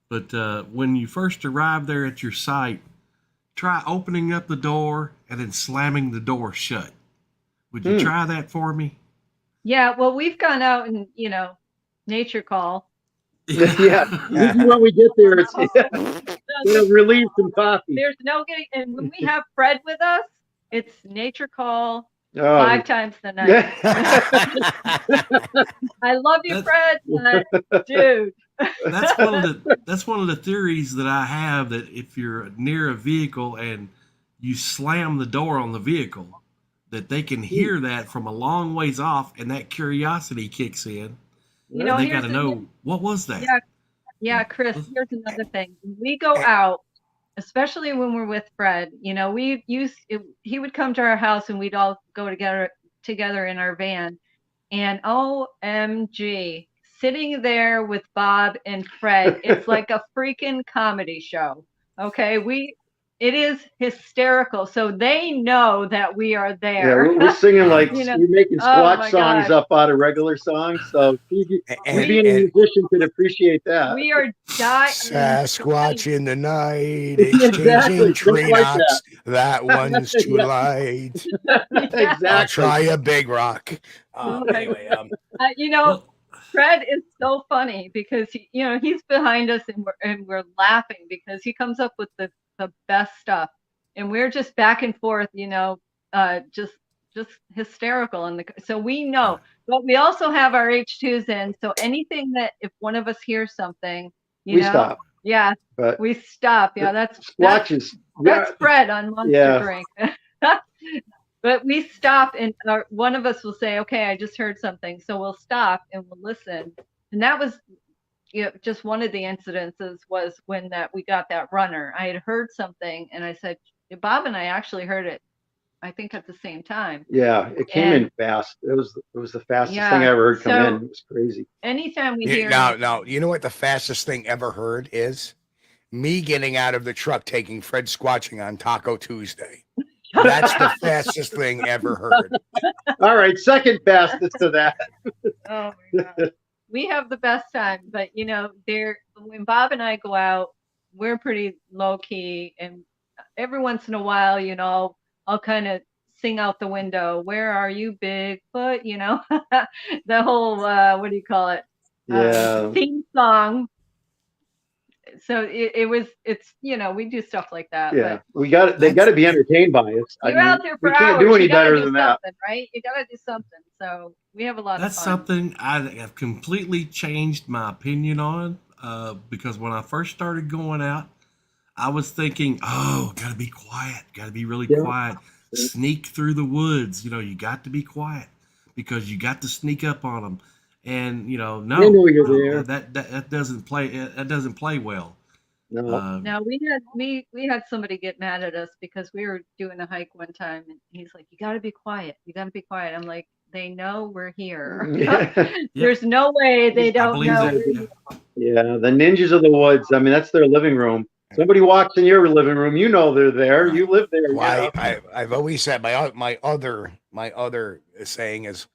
But when you first arrive there at your site, try opening up the door and then slamming the door shut. Would you try that for me? Yeah, well, we've gone out and, nature call. Yeah. When we get there, it's relieve some coffee. There's no getting, and when we have Fred with us, it's nature call 5 times the night. I love you, Fred, but dude. That's one of the theories that I have, that if you're near a vehicle and you slam the door on the vehicle, that they can hear that from a long ways off, and that curiosity kicks in. And they got to know, what was that? Yeah, Chris, here's another thing. We go out, especially when we're with Fred, he would come to our house and we'd all go together in our van. And OMG, sitting there with Bob and Fred, it's like a freaking comedy show. Okay, it is hysterical. So they know that we are there. Yeah, we're singing like we're making Squatch songs up out of regular songs. So being a musician could appreciate that. We are dying. Sasquatch in the night, exchanging tree knocks. That one's too light. Exactly. I'll try a big rock. Anyway, Fred is so funny because he's behind us and we're laughing because he comes up with the best stuff, and we're just back and forth, just hysterical. So we know, but we also have our H2s in. So anything that if one of us hears something, we stop. Yeah, but we stop. Yeah, that's Fred on Monster Drink. But we stop, and one of us will say, okay, I just heard something. So we'll stop and we'll listen. And that was just one of the incidences was when we got that runner. I had heard something, and I said, Bob and I actually heard it, I think at the same time. Yeah, it came in fast. It was the fastest thing I ever heard come in. It was crazy. Anytime we hear... Now, you know what the fastest thing ever heard is? Me getting out of the truck, taking Fred squatching on Taco Tuesday. That's the fastest thing ever heard. All right, second fastest to that. Oh my God. We have the best time, but when Bob and I go out, we're pretty low key, and every once in a while, I'll kind of sing out the window, "Where are you, Bigfoot?" The whole what do you call it? Theme song. So it's we do stuff like that. Yeah, they got to be entertained by us. You're out there for we hours. Can't do any better than that, right? You got to do something. So we have a lot of fun. That's something I have completely changed my opinion on, because when I first started going out, I was thinking, got to be quiet, got to be really quiet, sneak through the woods. You got to be quiet because you got to sneak up on them. And no, that doesn't play. That doesn't play well. No, we had somebody get mad at us because we were doing a hike one time, and he's like, "You got to be quiet. You got to be quiet." I'm like, "They know we're here. There's no way they don't know." Yeah, the ninjas of the woods. I mean, that's their living room. Somebody walks in your living room, they're there. You live there. Well, I've always said my other saying is,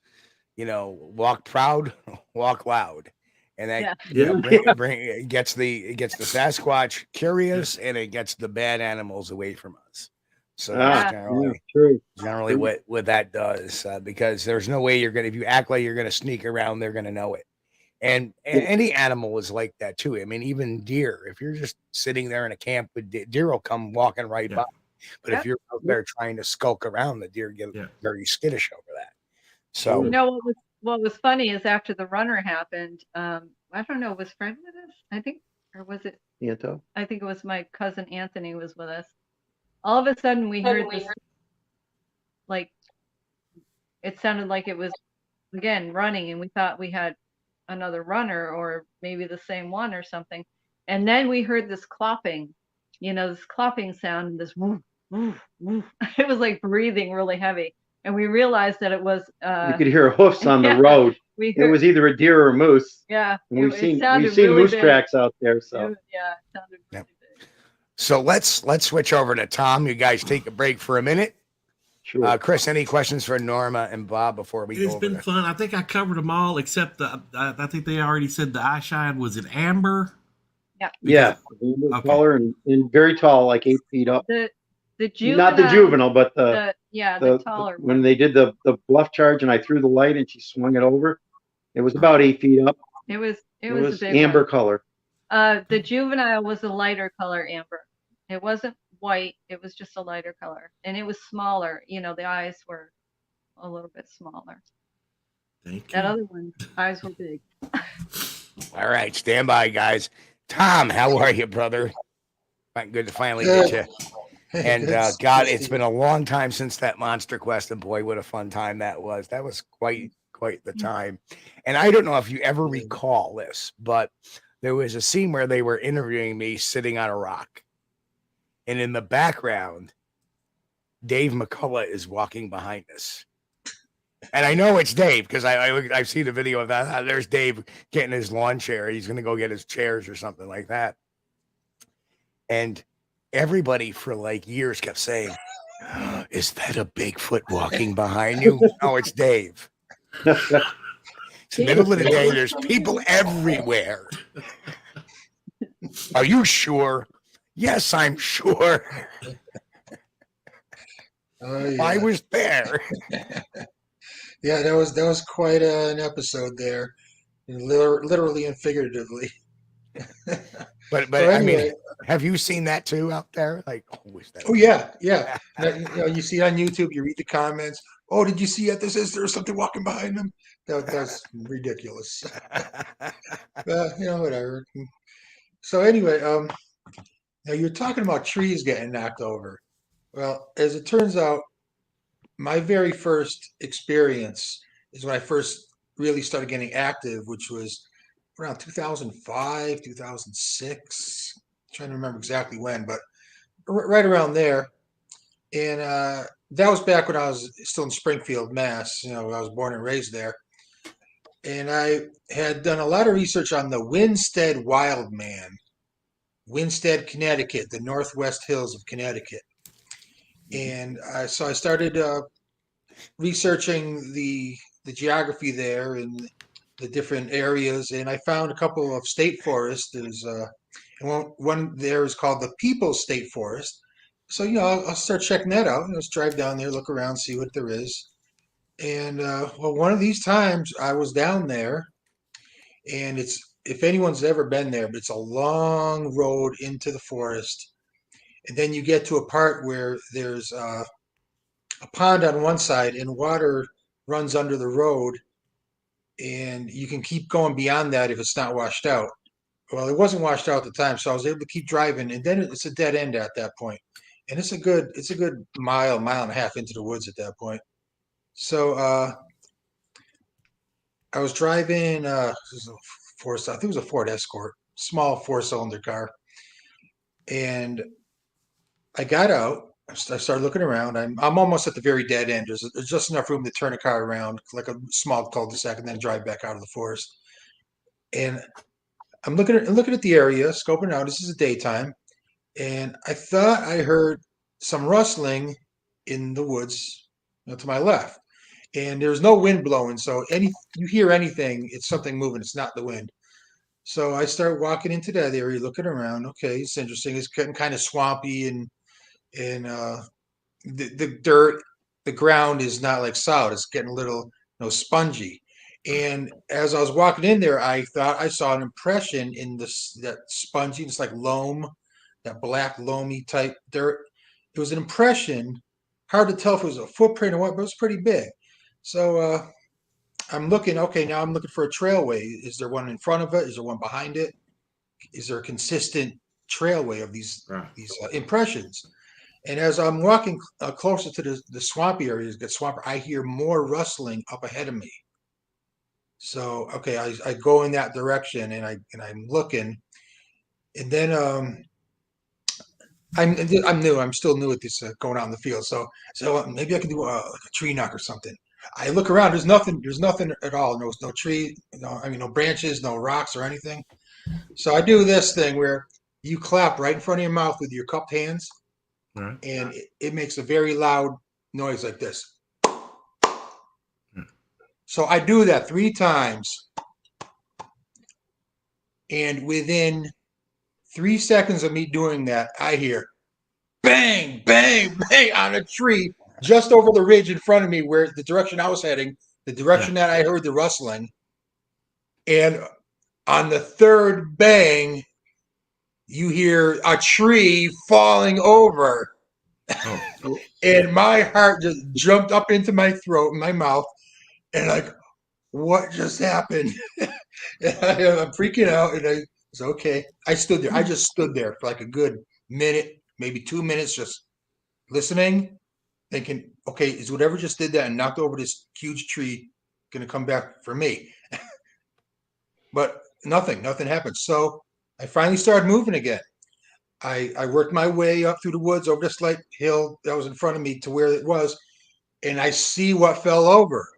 walk proud, walk loud, and that it gets the Sasquatch curious, and it gets the bad animals away from us. So that's generally what that does, because there's no way if you act like you're gonna sneak around, they're gonna know it. And any animal is like that too. I mean, even deer. If you're just sitting there in a camp with deer, will come walking right by. But if you're out there trying to skulk around, the deer get very skittish over that. So what was funny is after the runner happened, I don't know, was Fred with us? I think, or was it Anto? I think it was my cousin Anthony was with us. All of a sudden we heard this like it sounded like it was again running, and we thought we had another runner or maybe the same one or something. And then we heard this clopping, this clopping sound, and this woof, woof, woof. It was like breathing really heavy. And we realized that it was you could hear hoofs on the road. It was either a deer or a moose. Yeah. We've seen really moose big. tracks out there. So it sounded really big. So let's switch over to Tom. You guys take a break for a minute. Sure. Chris, any questions for Norma and Bob before we go It's over been there? fun. I think I covered them all except I think they already said the eye shine was it amber. Yeah, amber color and very tall, like 8 feet up. The juvenile, not the juvenile, but the taller one. when they did the bluff charge and I threw the light and she swung it over, it was about 8 feet up. It was It a was big amber one. color. The juvenile was a lighter color amber. It wasn't white. It was just a lighter color, and it was smaller. The eyes were a little bit smaller. Thank you. That other one, eyes were big. All right, stand by, guys. Tom, how are you, brother? Good to finally get you. And God, it's been a long time since that Monster Quest, and boy, what a fun time that was. That was quite the time. And I don't know if you ever recall this, but there was a scene where they were interviewing me sitting on a rock. And in the background, Dave McCullough is walking behind us. And I know it's Dave because I've seen a video of that. There's Dave getting his lawn chair. He's going to go get his chairs or something like that. And everybody for like years kept saying, is that a Bigfoot walking behind you? No, it's Dave. It's the middle of the day. There's people everywhere. Are you sure? Yes, I'm sure. I was there. Yeah, that was quite an episode there, literally and figuratively. But So anyway, I mean, have you seen that too out there? Like, is that? Oh yeah. You see it on YouTube. You read the comments. Oh, did you see it? There's something walking behind them. That's ridiculous. Whatever. So anyway, now you're talking about trees getting knocked over. Well, as it turns out, my very first experience is when I first really started getting active, which was around 2005, 2006. I'm trying to remember exactly when, but right around there. And that was back when I was still in Springfield, Mass. I was born and raised there. And I had done a lot of research on the Winstead Wild Man, Winstead, Connecticut, the Northwest Hills of Connecticut. And so I started researching the geography there and the different areas, and I found a couple of state forests. There's one there is called the People's State Forest. So I'll start checking that out. Let's drive down there, look around, see what there is. And one of these times I was down there, and if anyone's ever been there, but it's a long road into the forest. And then you get to a part where there's a pond on one side and water runs under the road, and you can keep going beyond that if it's not washed out. Well, it wasn't washed out at the time, so I was able to keep driving, and then it's a dead end at that point. And it's a good mile and a half into the woods at that point. So I was driving I think it was a Ford Escort, small 4-cylinder car. And I got out. I started looking around. I'm almost at the very dead end. There's just enough room to turn a car around, like a small cul-de-sac, and then drive back out of the forest. And I'm looking at the area, scoping out. This is the daytime, and I thought I heard some rustling in the woods to my left. And there's no wind blowing, so you hear anything, it's something moving. It's not the wind. So I start walking into that area, looking around. Okay, it's interesting. It's getting kind of swampy, and the dirt, the ground is not like solid. It's getting a little spongy. And as I was walking in there, I thought I saw an impression in that spongy, it's like loam, that black loamy type dirt. It was an impression. Hard to tell if it was a footprint or what, but it was pretty big. So I'm looking. Okay, now I'm looking for a trailway. Is there one in front of it? Is there one behind it? Is there a consistent trailway of these impressions? And as I'm walking closer to the swampy areas, get swamp, I hear more rustling up ahead of me. So okay, I go in that direction, and I'm looking, and then I'm new. I'm still new at this going out in the field. So maybe I can do like a tree knock or something. I look around. There's nothing. There's nothing at all. No tree. No branches. No rocks or anything. So I do this thing where you clap right in front of your mouth with your cupped hands, and it makes a very loud noise like this. So I do that 3 times, and within 3 seconds of me doing that, I hear bang, bang, bang on a tree just over the ridge in front of me, where the direction I was heading, the direction that I heard the rustling. And on the 3rd bang, you hear a tree falling over. And my heart just jumped up into my throat and my mouth, and like, what just happened? I'm freaking out, and I was okay. I stood there. I just stood there for like a good minute, maybe 2 minutes, just listening, thinking, okay, is whatever just did that and knocked over this huge tree going to come back for me? But nothing happened. So I finally started moving again. I worked my way up through the woods over this slight hill that was in front of me to where it was, and I see what fell over.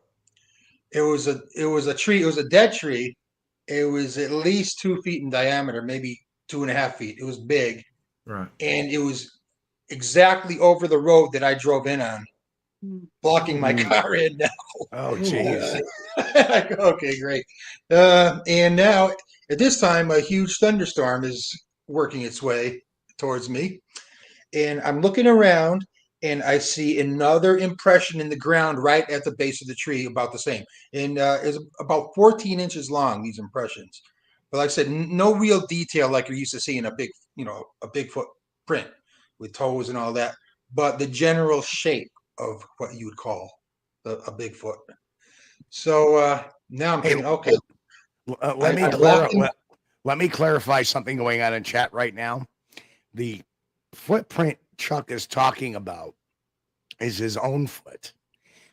It was a tree. It was a dead tree. It was at least 2 feet in diameter, maybe 2.5 feet. It was big, right? And it was exactly over the road that I drove in on, blocking my car in now. Oh, jeez. Okay, great. And now at this time, a huge thunderstorm is working its way towards me, and I'm looking around, and I see another impression in the ground right at the base of the tree, about the same. And it's about 14 inches long, these impressions. But like I said, no real detail like you're used to seeing a Bigfoot print with toes and all that, but the general shape of what you would call a Bigfoot. So now I'm thinking, okay. Let me clarify something going on in chat right now. The footprint Chuck is talking about is his own foot.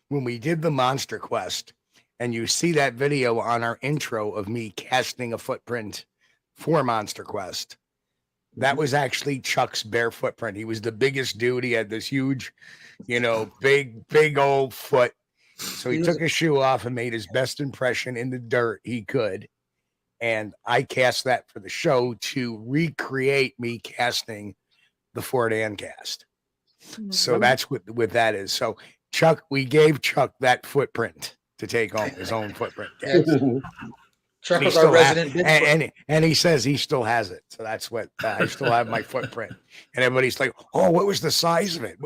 When we did the Monster Quest, and you see that video on our intro of me casting a footprint for Monster Quest, that was actually Chuck's bare footprint. He was the biggest dude. He had this huge, big old foot. So he took his shoe off and made his best impression in the dirt he could. And I cast that for the show to recreate me casting the Fort Ann cast. So that's what that is. So Chuck, we gave Chuck that footprint to take on his own footprint. Chuck was our resident Bigfoot. And he says he still has it. So that's what I still have my footprint. And everybody's like, oh, what was the size of it?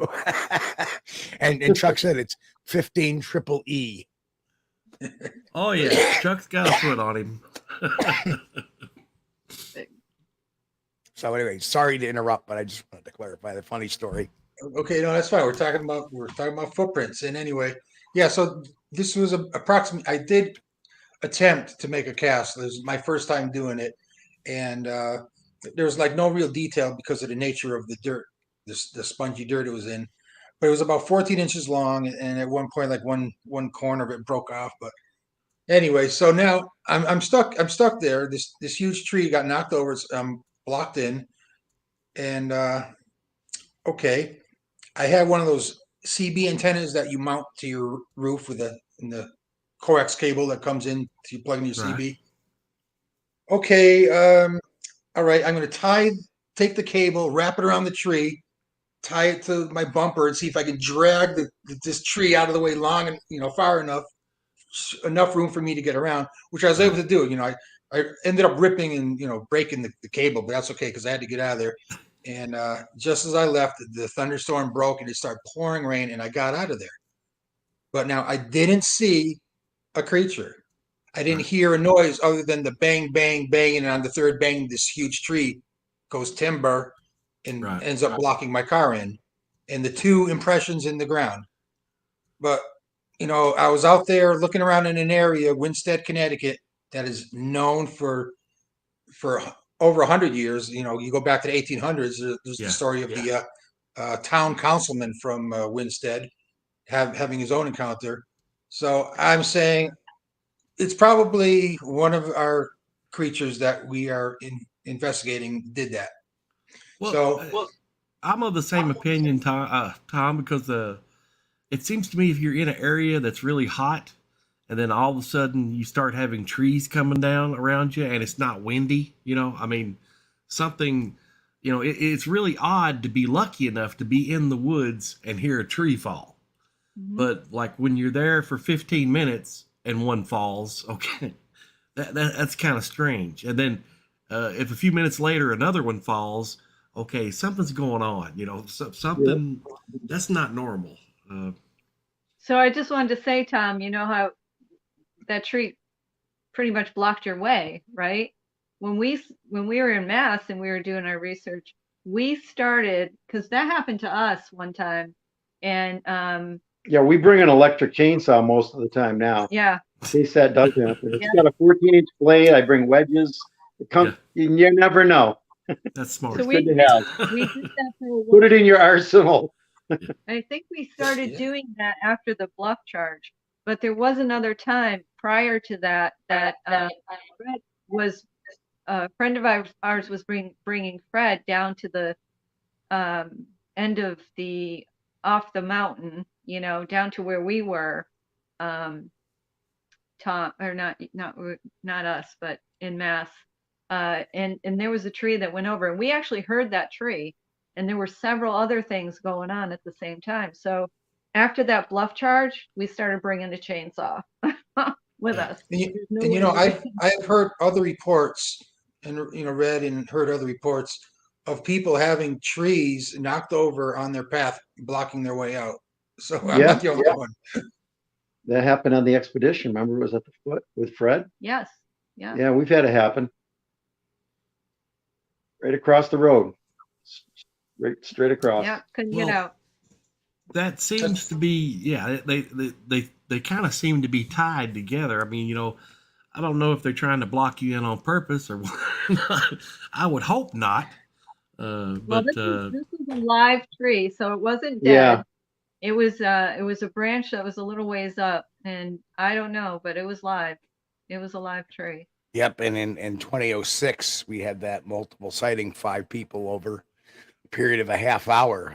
and Chuck said it's 15 triple E. Oh yeah, Chuck's got a foot on him. So anyway, sorry to interrupt, but I just wanted to clarify the funny story. Okay, no, that's fine. We're talking about footprints, and anyway, yeah. So this was approximately. I did attempt to make a cast. This was my first time doing it, and there was like no real detail because of the nature of the dirt, the spongy dirt it was in. But it was about 14 inches long, and at one point, like one corner of it broke off. But anyway, so now I'm stuck. I'm stuck there. This huge tree got knocked over. It's blocked in, and okay, I have one of those CB antennas that you mount to your roof with the coax cable that comes in to plug in your CB. Okay, all right. I'm going to take the cable, wrap it around the tree, tie it to my bumper, and see if I can drag this tree out of the way long and far enough room for me to get around, which I was able to do. I ended up ripping and breaking the cable, but that's okay because I had to get out of there. And just as I left, the thunderstorm broke and it started pouring rain, and I got out of there. But now I didn't see a creature. I didn't hear a noise other than the bang, bang, bang, and on the third bang, this huge tree goes timber and ends up blocking my car in, and the 2 impressions in the ground. But I was out there looking around in an area, Winsted, Connecticut, that is known for over 100 years. You go back to the 1800s. There's the story of town councilman from Winstead having his own encounter. So I'm saying it's probably one of our creatures that we are investigating did that. Well, I'm of the same opinion, Tom, because it seems to me if you're in an area that's really hot, and then all of a sudden you start having trees coming down around you, and it's not windy, I mean, something, it's really odd to be lucky enough to be in the woods and hear a tree fall. Mm-hmm. But like when you're there for 15 minutes and one falls, okay, that's kind of strange. And then if a few minutes later another one falls, okay, something's going on, something that's not normal. So I just wanted to say, Tom, you know how that tree pretty much blocked your way, right? When we were in Mass and we were doing our research, we started, because that happened to us one time, and yeah, we bring an electric chainsaw most of the time now. Yeah. In case that does happen. It's got a 14-inch blade. I bring wedges. It comes. You never know. That's smart. It's good to have. We did that for a while. Put it in your arsenal. I think we started doing that after the bluff charge, but there was another time prior to that Fred was a friend of ours was bringing Fred down to the end of off the mountain, down to where we were, Tom, or not us, but in Mass, and there was a tree that went over, and we actually heard that tree. And there were several other things going on at the same time. So after that bluff charge, we started bringing a chainsaw with us. I've heard other reports and read and heard other reports of people having trees knocked over on their path, blocking their way out. So I'm not the only one. That happened on the expedition. Remember, it was at the foot with Fred? Yes. Yeah. Yeah, we've had it happen. Right across the road. Right straight across. Yeah, couldn't get out. That seems to be, they kind of seem to be tied together. I mean, I don't know if they're trying to block you in on purpose or what. I would hope not. But this is a live tree, so it wasn't dead. Yeah. It was a branch that was a little ways up, and I don't know, but it was live. It was a live tree. Yep, and in 2006 we had that multiple sighting, 5 people over period of a half hour,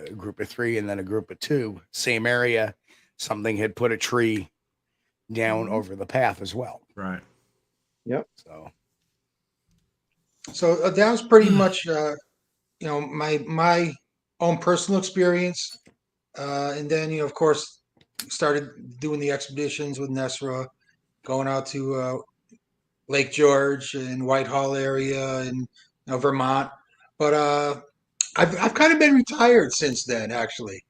a group of 3 and then a group of 2, same area. Something had put a tree down over the path as well. Right. Yep. So that was pretty much, my own personal experience. And then, of course, started doing the expeditions with Nesra, going out to Lake George and Whitehall area and Vermont. But I've kind of been retired since then, actually.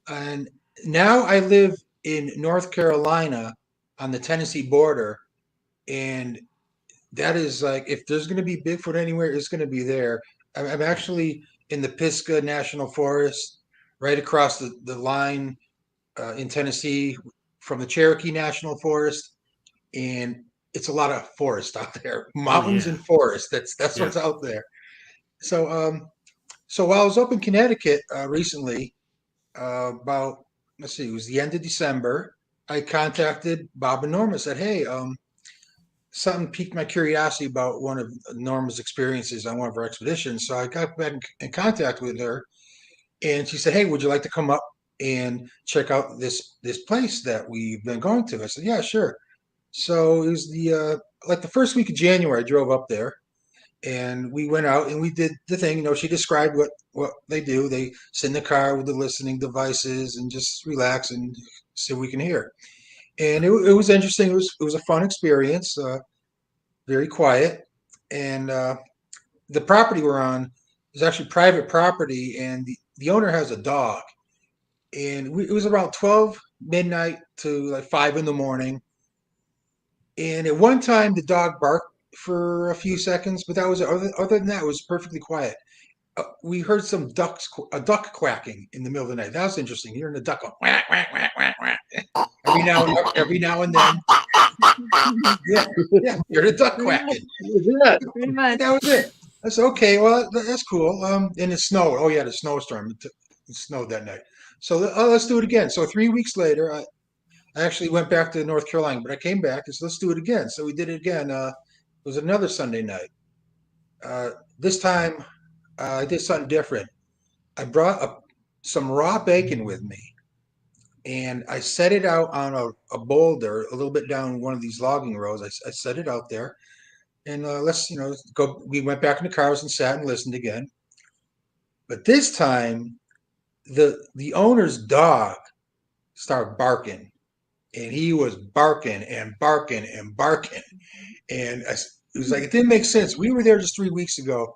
And now I live in North Carolina on the Tennessee border. And that is like, if there's going to be Bigfoot anywhere, it's going to be there. I'm actually in the Pisgah National Forest, right across the line in Tennessee from the Cherokee National Forest. And it's a lot of forest out there, mountains and forest. That's what's out there. So while I was up in Connecticut recently, about, it was the end of December, I contacted Bob and Norma, said, hey, something piqued my curiosity about one of Norma's experiences on one of our expeditions. So I got back in contact with her, and she said, hey, would you like to come up and check out this place that we've been going to? I said, yeah, sure. So it was the first week of January, I drove up there. And we went out and we did the thing. She described what they do. They sit in the car with the listening devices and just relax and see what we can hear. And it was interesting. It was a fun experience. Very quiet. And the property we're on is actually private property, and the owner has a dog. And it was around 12 midnight to like 5 in the morning. And at one time, the dog barked for a few seconds, but that was other than that, it was perfectly quiet. We heard a duck quacking in the middle of the night. That was interesting. Hearing a duck go quack, quack, quack, quack, quack. Every now and then. Yeah, you're the duck quacking. That was it. I said, okay, well, that's cool. And it snowed. Oh yeah, the snowstorm. it snowed that night. So let's do it again. So 3 weeks later, I actually went back to North Carolina, but I came back and said, let's do it again. So we did it again. It was another Sunday night. This time, I did something different. I brought some raw bacon with me, and I set it out on a boulder a little bit down one of these logging roads. I set it out there, and let's go. We went back in the cars and sat and listened again. But this time, the owner's dog started barking, and he was barking and barking and barking, and it was like it didn't make sense. We were there just 3 weeks ago,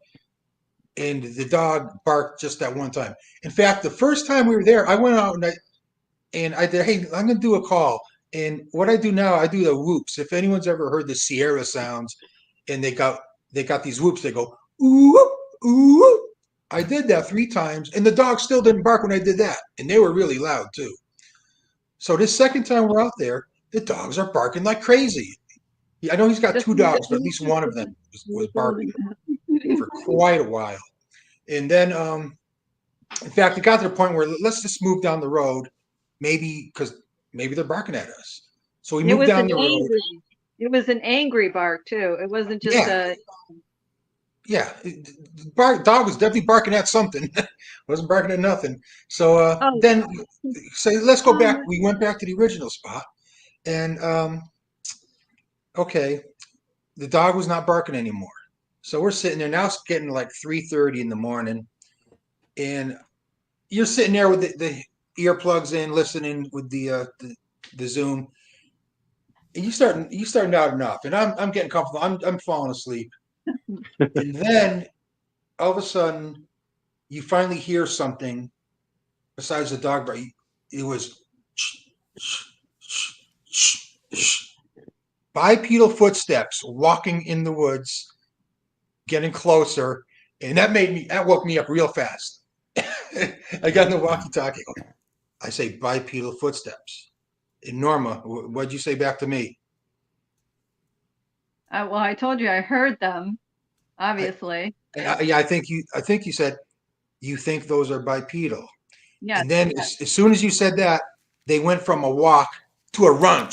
and the dog barked just that one time. In fact, the first time we were there, I went out and I did, hey, I'm going to do a call. And what I do now, I do the whoops. If anyone's ever heard the Sierra sounds, and they got these whoops, they go, ooh, ooh. I did that 3 times, and the dog still didn't bark when I did that. And they were really loud, too. So this second time we're out there, the dogs are barking like crazy. I know he's got 2 dogs, but at least one of them was barking for quite a while. And then, in fact, it got to the point where let's just move down the road, because maybe they're barking at us. So we moved down the road. It was an angry bark too. It wasn't just dog was definitely barking at something. Wasn't barking at nothing. So then, let's go back. We went back to the original spot, and okay, the dog was not barking anymore. So we're sitting there now. It's getting like 3:30 in the morning, and you're sitting there with the earplugs in, listening with the Zoom, and you start nodding off, and I'm getting comfortable. I'm falling asleep, and then all of a sudden, you finally hear something besides the dog bark. It was bipedal footsteps walking in the woods, getting closer, and that woke me up real fast. I got in the walkie-talkie. I say bipedal footsteps. And Norma, what'd you say back to me? Well, I told you I heard them, obviously. I think you said you think those are bipedal. Yeah. And then as soon as you said that, they went from a walk to a run,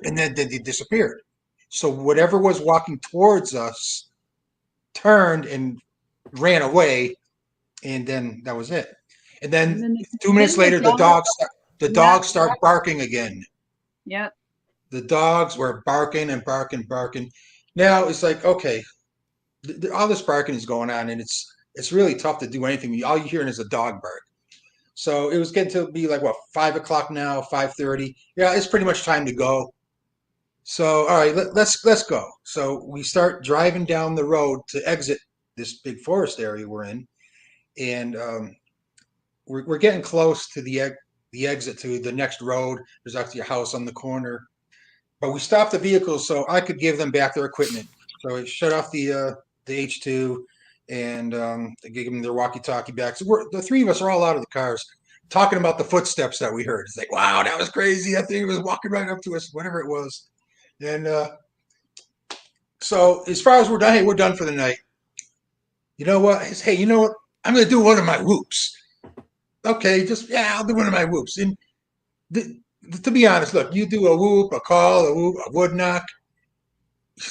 and then they disappeared. So whatever was walking towards us turned and ran away, and then that was it. And then 2 minutes later, the dogs start barking again. Yep. The dogs were barking and barking, barking. Now it's like, okay, all this barking is going on, and it's really tough to do anything. All you're hearing is a dog bark. So it was getting to be like, what, 5 o'clock now, 5:30. Yeah, it's pretty much time to go. So, all right, let's go. So we start driving down the road to exit this big forest area we're in, and we're getting close to the exit to the next road. There's actually a house on the corner, but we stopped the vehicle so I could give them back their equipment. So I shut off the H2 and I gave them their walkie-talkie back. So the 3 of us are all out of the cars talking about the footsteps that we heard. It's like, wow, that was crazy. I think it was walking right up to us, whatever it was. And so as far as we're done, hey, we're done for the night. You know what? Hey, you know what? I'm going to do one of my whoops. Okay, I'll do one of my whoops. And to be honest, look, you do a whoop, a call, a whoop, a wood knock.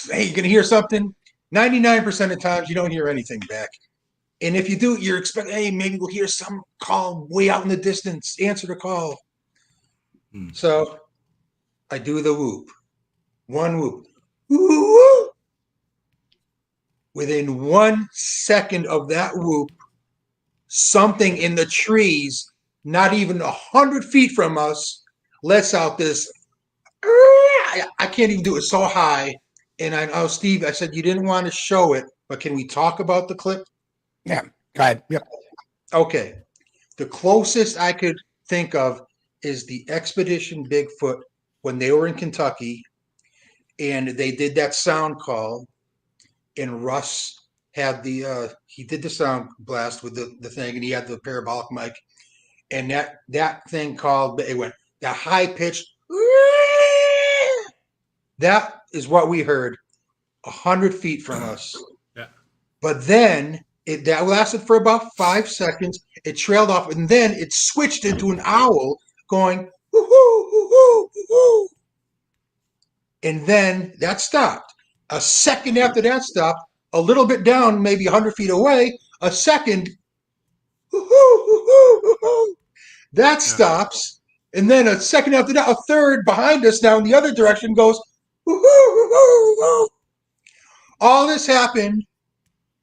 Hey, you're going to hear something. 99% of the times you don't hear anything back. And if you do, you're expecting, hey, maybe we'll hear some call way out in the distance. Answer the call. So I do the whoop. One whoop. Whoop. Within 1 second of that whoop, something in the trees, not even 100 feet from us, lets out this. I can't even do it so high. And Steve, I said, you didn't want to show it, but can we talk about the clip? Yeah, go ahead. Yep. Okay. The closest I could think of is the Expedition Bigfoot when they were in Kentucky and they did that sound call, and Russ had he did the sound blast with the thing, and he had the parabolic mic, and that thing called, it went that high pitched. That is what we heard 100 feet from us. Yeah. But then That lasted for about 5 seconds. It trailed off, and then it switched into an owl going, woo-hoo, woo-hoo, woo-hoo. And then that stopped. A second after that stopped, a little bit down, maybe 100 feet away, a second, woo-hoo, woo-hoo, woo-hoo. That stops. And then a second after that, a third behind us now in the other direction goes, woo-hoo, woo-hoo, woo-hoo. All this happened,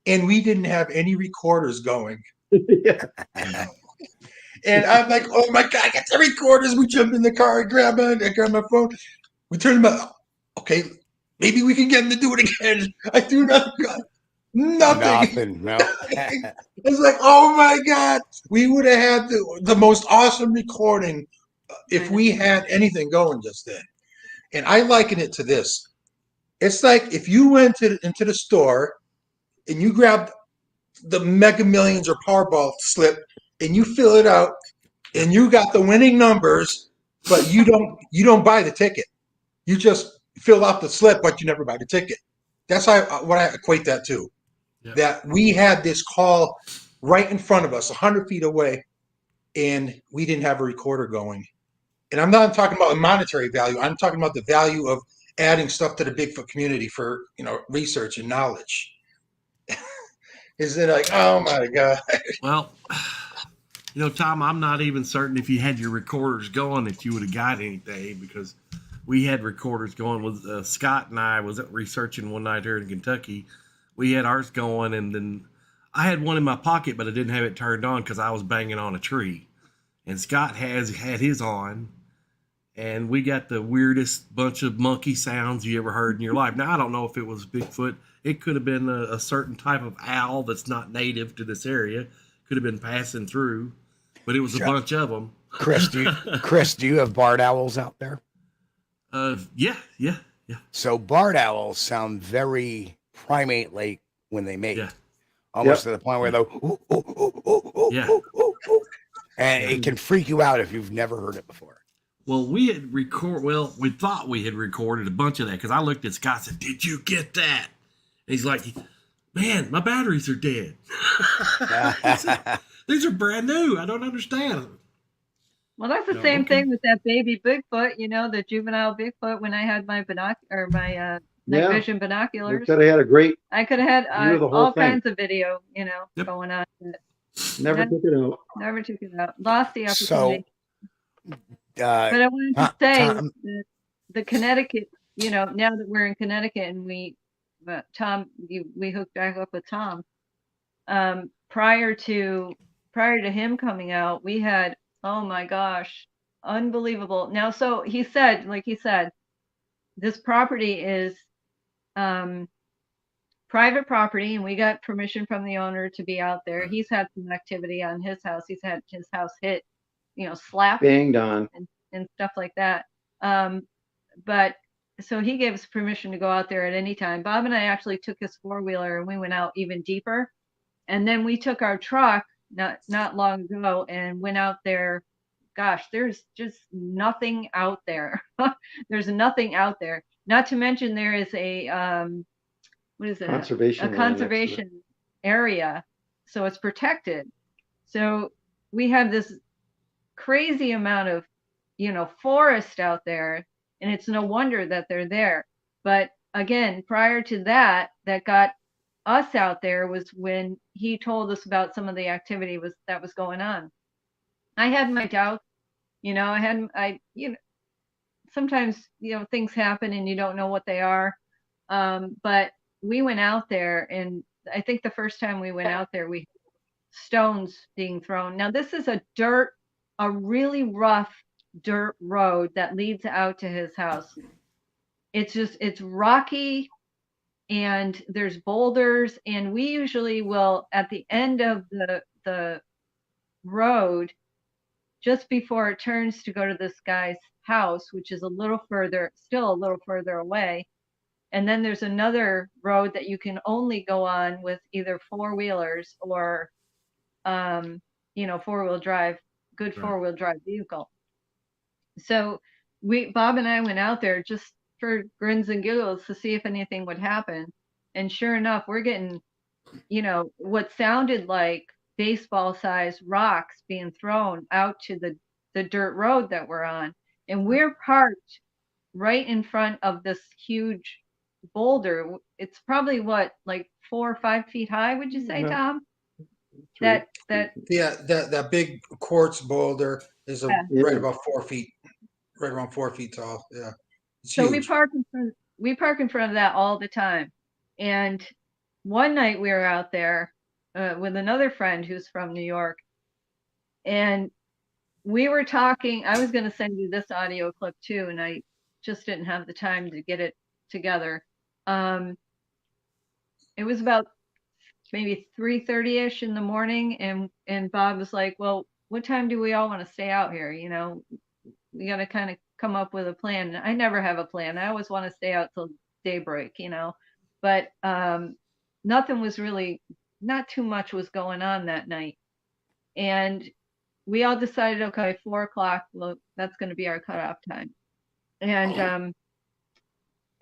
and we didn't have any recorders going. And I'm like, oh my God, I got the recorders. We jump in the car, I grab my phone. We turn them up. Okay, maybe we can get them to do it again. I do nothing. Nothing. No. It's like, oh my God, we would have had the most awesome recording if we had anything going just then. And I liken it to this. It's like if you went into the store and you grabbed the Mega Millions or Powerball slip and you fill it out and you got the winning numbers, but you don't buy the ticket. You just fill out the slip, but you never buy the ticket. That's what I equate that to. Yep. That we had this call right in front of us, 100 feet away, and we didn't have a recorder going. And I'm not talking about a monetary value. I'm talking about the value of adding stuff to the Bigfoot community for, research and knowledge. Is it like, oh my God? Well, Tom, I'm not even certain if you had your recorders going that you would have got anything, because we had recorders going with Scott and I was researching one night here in Kentucky. We had ours going, and then I had one in my pocket, but I didn't have it turned on because I was banging on a tree. And Scott had his on, and we got the weirdest bunch of monkey sounds you ever heard in your life. Now, I don't know if it was Bigfoot. It could have been a certain type of owl that's not native to this area. Could have been passing through, but it was a bunch of them. Chris, do you have barred owls out there? Yeah. So barred owls sound very primate-like when they mate. Yeah. Almost to the point where they'll and it can freak you out if you've never heard it before. Well, we thought we had recorded a bunch of that, because I looked at Scott and said, "Did you get that?" And he's like, "Man, my batteries are dead." Said, "These are brand new. I don't understand." Well, that's the same thing with that baby Bigfoot, the juvenile Bigfoot. When I had my night vision binoculars, I could have had all kinds of video, going on. Never took it out. Never took it out. Lost the opportunity. But I wanted to say that the Connecticut, now that we're in Connecticut and we hooked back up with Tom. Prior to him coming out, we had, oh my gosh, unbelievable. Now, so he said, this property is private property, and we got permission from the owner to be out there. He's had some activity on his house. He's had his house hit, slapped, banged on, and stuff like that. But so he gave us permission to go out there at any time. Bob and I actually took his four-wheeler and we went out even deeper. And then we took our truck not long ago and went out there. Gosh, there's just nothing out there. There's nothing out there. Not to mention there is a what is it? Conservation a conservation area. So it's protected. So we have this crazy amount of, forest out there, and it's no wonder that they're there. But again, prior to that got us out there was when he told us about some of the activity that was going on. I had my doubts, sometimes, things happen and you don't know what they are. But we went out there, and I think the first time we went out there, we stones being thrown. Now this is a really rough dirt road that leads out to his house. It's rocky, and there's boulders, and we usually will, at the end of the road, just before it turns to go to this guy's house, which is still a little further away. And then there's another road that you can only go on with either four-wheelers or, four-wheel drive, good four-wheel drive vehicle. So Bob and I went out there just for grins and giggles to see if anything would happen. And sure enough, we're getting you know, what sounded like baseball-sized rocks being thrown out to the dirt road that we're on. And we're parked right in front of this huge boulder. It's probably what, like 4 or 5 feet high, would you say, Tom? That Yeah, that big quartz boulder is right about 4 feet, right around 4 feet tall. Yeah, it's so huge. we park in front of that all the time. And one night we were out there with another friend who's from New York, and we were talking. I was going to send you this audio clip too, and I just didn't have the time to get it together. It was about maybe 3:30ish in the morning, and Bob was like, well, what time do we all want to stay out here? You know, we got to kind of come up with a plan. I never have a plan. I always want to stay out till daybreak, you know, but nothing was really, not too much was going on that night. And we all decided, okay, 4 o'clock, well, that's going to be our cutoff time. And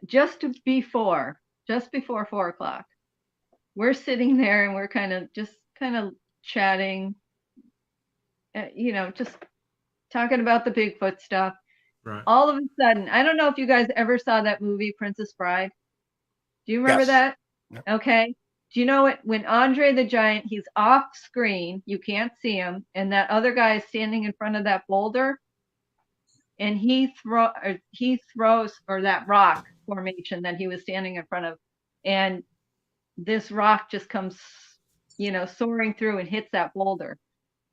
just before 4 o'clock, we're sitting there and we're kind of chatting, you know, just talking about the Bigfoot stuff. Right. All of a sudden, I don't know if you guys ever saw that movie, Princess Bride. Do you remember that? Yep. Okay. Do you know it? When Andre the Giant, he's off screen, you can't see him, and that other guy is standing in front of that boulder, and he throws, or that rock formation that he was standing in front of, and this rock just comes, you know, soaring through and hits that boulder.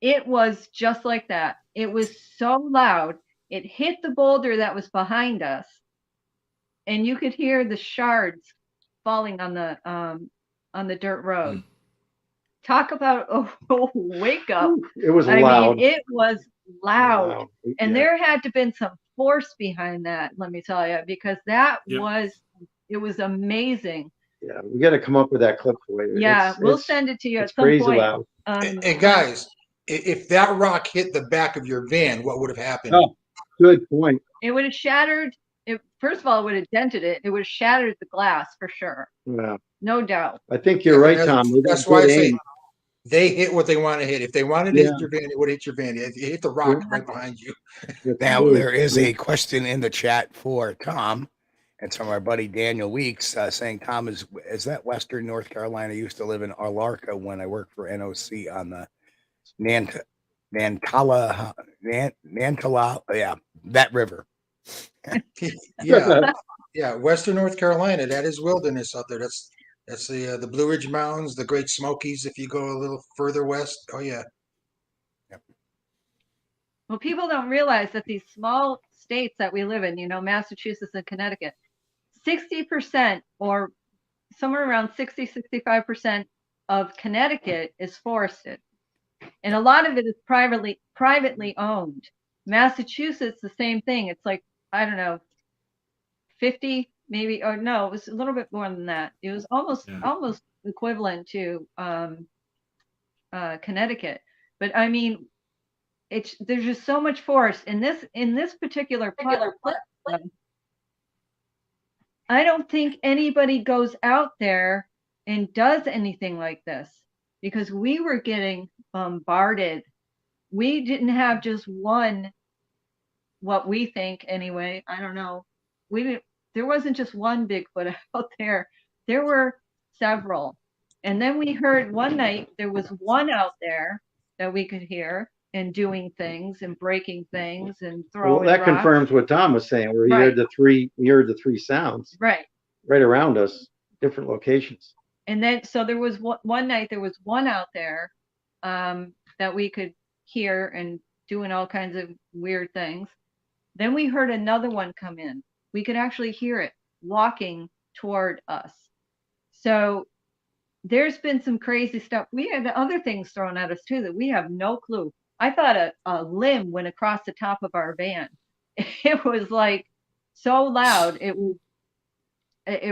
It was just like that. It was so loud. It hit the boulder that was behind us, and you could hear the shards falling on the dirt road. Talk about wake up. It was loud. I mean, it was loud. And there had to have been some force behind that, let me tell you, because that it was amazing. Yeah, we got to come up with that clip for you. Yeah, we'll send it to you at some crazy point. Loud. And guys, if that rock hit the back of your van, what would have happened? Oh, good point. It would have shattered. First of all, it would have dented it. It would have shattered the glass for sure. Yeah. No doubt. I think you're right, Tom. That's why I say they hit what they want to hit. If they wanted to hit your van, it would hit your van. It hit the rock right behind you. Now, there is a question in the chat for Tom. It's from our buddy Daniel Weeks saying, Tom, is that Western North Carolina? I used to live in Arlarca when I worked for NOC on the Nantala, yeah, that river. Yeah, Western North Carolina, that is wilderness out there. That's the Blue Ridge Mountains, the Great Smokies. If you go a little further west, oh yeah. Well, people don't realize that these small states that we live in, you know, Massachusetts and Connecticut, 60% or somewhere around 60-65% of Connecticut is forested, and a lot of it is privately owned. Massachusetts, the same thing. It's like, I don't know, 50 maybe, or no, it was a little bit more than that. It was almost equivalent to Connecticut. But I mean, there's just so much forest in this particular place. I don't think anybody goes out there and does anything like this, because we were getting bombarded. We didn't have just one, what we think anyway, I don't know. There wasn't just one Bigfoot out there. There were several. And then we heard one night there was one out there that we could hear and doing things and breaking things and throwing Well, that rocks. confirms what Tom was saying, where he heard the three sounds right around us, different locations. And then so there was one night there was one out there that we could hear and doing all kinds of weird things. Then we heard another one come in. We could actually hear it walking toward us. So there's been some crazy stuff. We had other things thrown at us too that we have no clue. I thought a limb went across the top of our van. It was like so loud. It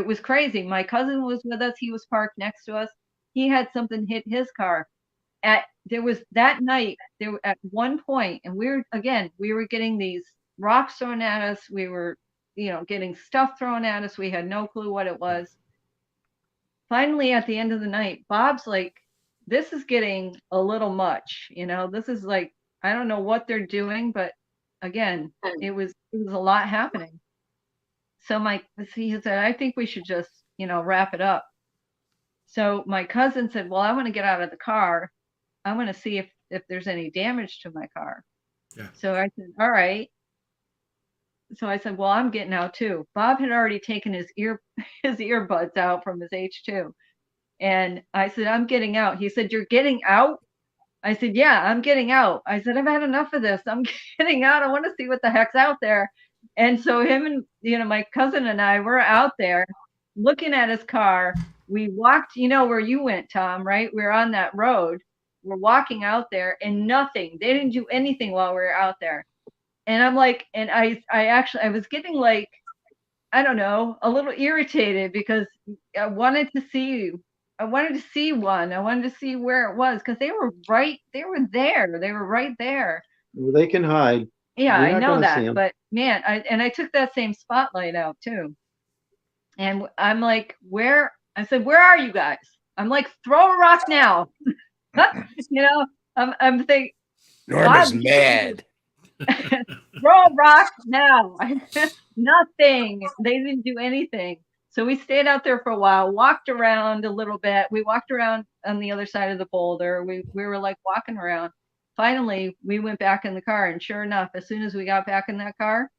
was crazy. My cousin was with us. He was parked next to us. He had something hit his car. There was that night, at one point, and we were getting these rocks thrown at us. We were, getting stuff thrown at us. We had no clue what it was. finally at the end of the night, Bob's like, this is getting a little much, this is like, I don't know what they're doing, but again, it was a lot happening. So he said, I think we should just, wrap it up. So my cousin said, well, I want to get out of the car. I want to see if there's any damage to my car. Yeah. So I said, all right. So I said, well, I'm getting out too. Bob had already taken his earbuds out from his H2. And I said, I'm getting out. He said, you're getting out? I said, yeah, I'm getting out. I said, I've had enough of this. I'm getting out. I want to see what the heck's out there. And so him and, my cousin and I were out there looking at his car. We walked, where you went, Tom, right? We were on that road. We're walking out there and nothing. They didn't do anything while we were out there. And I'm like, and I was getting like, I don't know, a little irritated because I wanted to see one. I wanted to see where it was because they were there. They were right there. Well, they can hide. Yeah, I know that. But man, I took that same spotlight out too. And I'm like, I said, where are you guys? I'm like, throw a rock now. I'm thinking. Norma's mad. Throw a rock now. Nothing. They didn't do anything. So we stayed out there for a while, walked around a little bit. We walked around on the other side of the boulder. We were like walking around. Finally, we went back in the car, and sure enough, as soon as we got back in that car,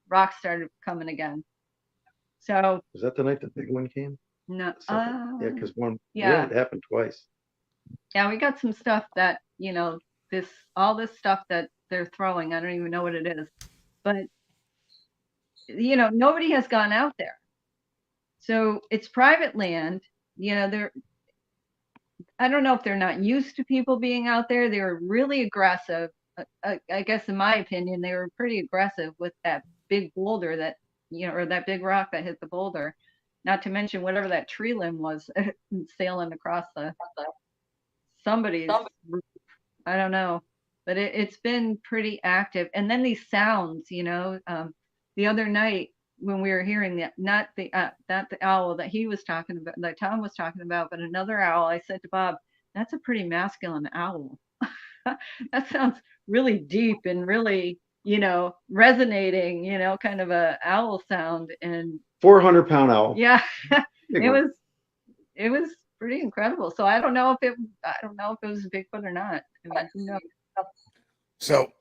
rocks started coming again. So was that the night the big one came? No. Yeah, because yeah, it happened twice. Yeah, we got some stuff that all this stuff that they're throwing. I don't even know what it is, but nobody has gone out there. So it's private land. I don't know if they're not used to people being out there. They were really aggressive. I guess in my opinion, they were pretty aggressive with that big boulder that, or that big rock that hit the boulder. Not to mention whatever that tree limb was sailing across somebody's roof. I don't know, but it's been pretty active. And then these sounds, the other night when we were hearing that, not the owl that he was talking about, that Tom was talking about, but another owl, I said to Bob, that's a pretty masculine owl. That sounds really deep and really, resonating, kind of a owl sound. And 400-pound owl. Yeah, it was pretty incredible. So I don't know if it was Bigfoot or not. I mean, who knows? So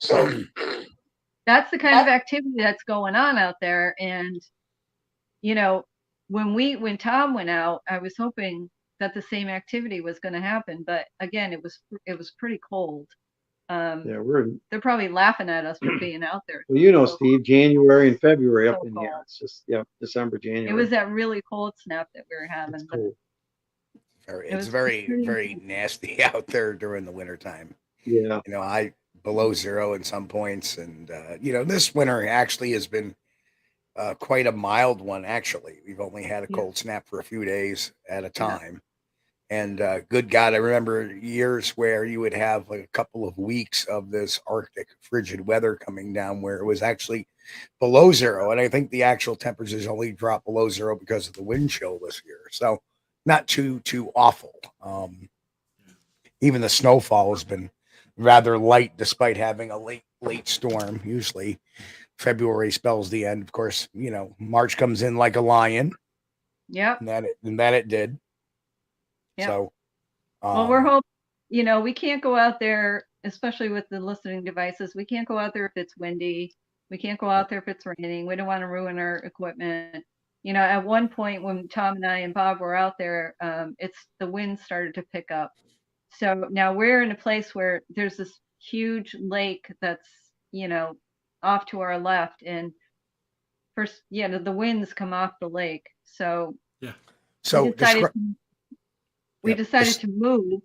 that's the kind of activity that's going on out there. And when Tom went out, I was hoping that the same activity was going to happen, but again, it was pretty cold. They're probably laughing at us for being out there. Well, Steve, January and February up in here. It's just December, January. It was that really cold snap that we were having. It's cold. It's very, very nasty out there during the wintertime. Yeah. Below zero in some points. And, this winter actually has been quite a mild one, actually. We've only had a cold snap for a few days at a time. And good God, I remember years where you would have like a couple of weeks of this Arctic frigid weather coming down where it was actually below zero. And I think the actual temperatures only dropped below zero because of the wind chill this year. So not too awful. Even the snowfall has been rather light despite having a late storm. Usually February spells the end. Of course, March comes in like a lion. Yeah. And that it did. Yep. So, well, we're hoping, we can't go out there, especially with the listening devices. We can't go out there if it's windy. We can't go out there if it's raining. We don't want to ruin our equipment. At one point when Tom and I and Bob were out there, the wind started to pick up. So now we're in a place where there's this huge lake that's, off to our left. And first, the winds come off the lake. So, yeah. So we decided to move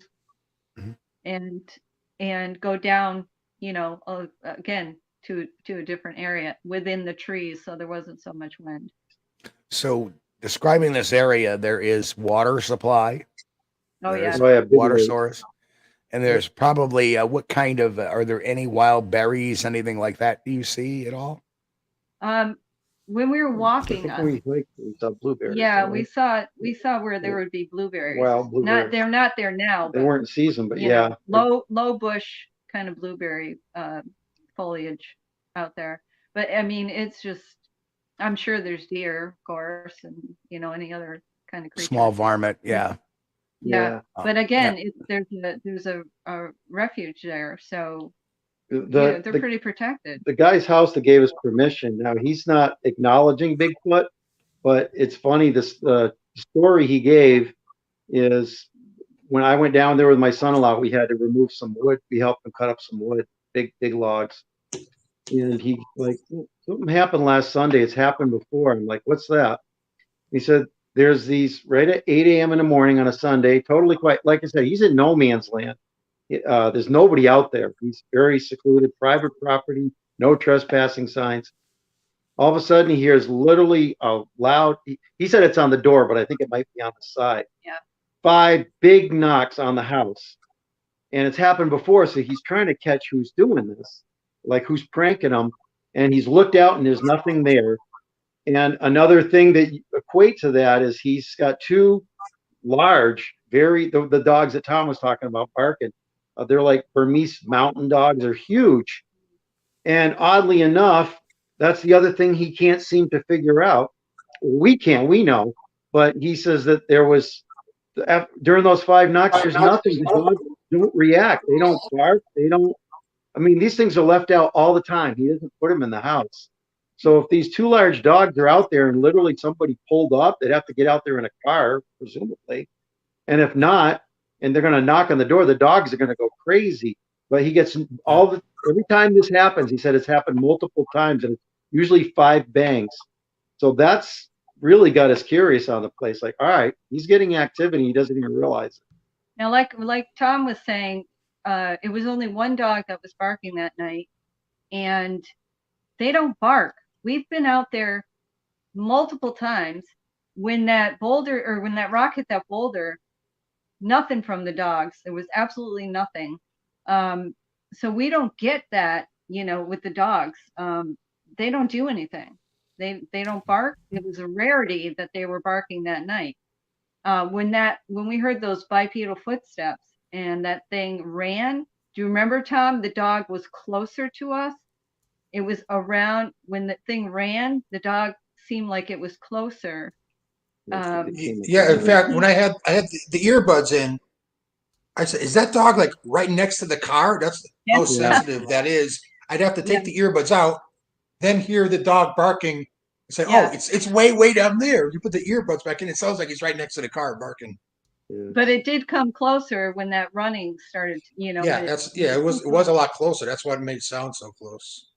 and go down, again to a different area within the trees, so there wasn't so much wind. So describing this area, there is water supply. Oh yeah, water source, and there's probably what kind of are there any wild berries, anything like that? Do you see at all? when we were walking, we saw blueberries. yeah, we saw where there would be blueberries. Well, blueberries. They're not there now. They but, weren't in season, but you yeah. know, low bush kind of blueberry foliage out there. But I mean, it's just, I'm sure there's deer, of course, and you know, any other kind of creature. Small varmint, yeah. Yeah, but again, there's a refuge there, so they're pretty protected. The guy's house that gave us permission. Now he's not acknowledging Bigfoot, but it's funny. This story he gave is when I went down there with my son-in-law. We had to remove some wood. We helped him cut up some wood, big logs, and he like something happened last Sunday. It's happened before. I'm like, what's that? He said, there's these right at 8 a.m. in the morning on a Sunday, totally quiet. Like I said, he's in no man's land. There's nobody out there. He's very secluded, private property, no trespassing signs. All of a sudden, he hears literally a loud, he said it's on the door, but I think it might be on the side. Yeah. 5 big knocks on the house. And it's happened before, so he's trying to catch who's doing this, like who's pranking him. And he's looked out and there's nothing there. And another thing that you equate to that is he's got 2 large, the dogs that Tom was talking about barking. They're like Burmese mountain dogs. They're huge. And oddly enough, that's the other thing he can't seem to figure out. We know. But he says that there was, during those 5 knocks, there's nothing. The dogs don't react. They don't bark. I mean, these things are left out all the time. He doesn't put them in the house. So if these 2 large dogs are out there and literally somebody pulled up, they'd have to get out there in a car, presumably. And if not, and they're going to knock on the door, the dogs are going to go crazy. But he gets every time this happens, he said it's happened multiple times, and it's usually 5 bangs. So that's really got us curious on the place. Like, all right, he's getting activity. He doesn't even realize it. Now, like Tom was saying, it was only 1 dog that was barking that night, and they don't bark. We've been out there multiple times. When that boulder or when that rock hit that boulder, nothing from the dogs. There was absolutely nothing. So we don't get that, you know, with the dogs. They don't do anything. They don't bark. It was a rarity that they were barking that night. When we heard those bipedal footsteps and that thing ran, do you remember, Tom? The dog was closer to us. It was around when the thing ran, the dog seemed like it was closer. Yeah, in fact, when I had the earbuds in, I said, "Is that dog like right next to the car?" That's how sensitive that is. I'd have to take the earbuds out, then hear the dog barking, and say, "Oh, it's way down there." You put the earbuds back in, it sounds like he's right next to the car barking. But it did come closer when that running started. You know. Yeah, it was a lot closer. That's what made it sound so close.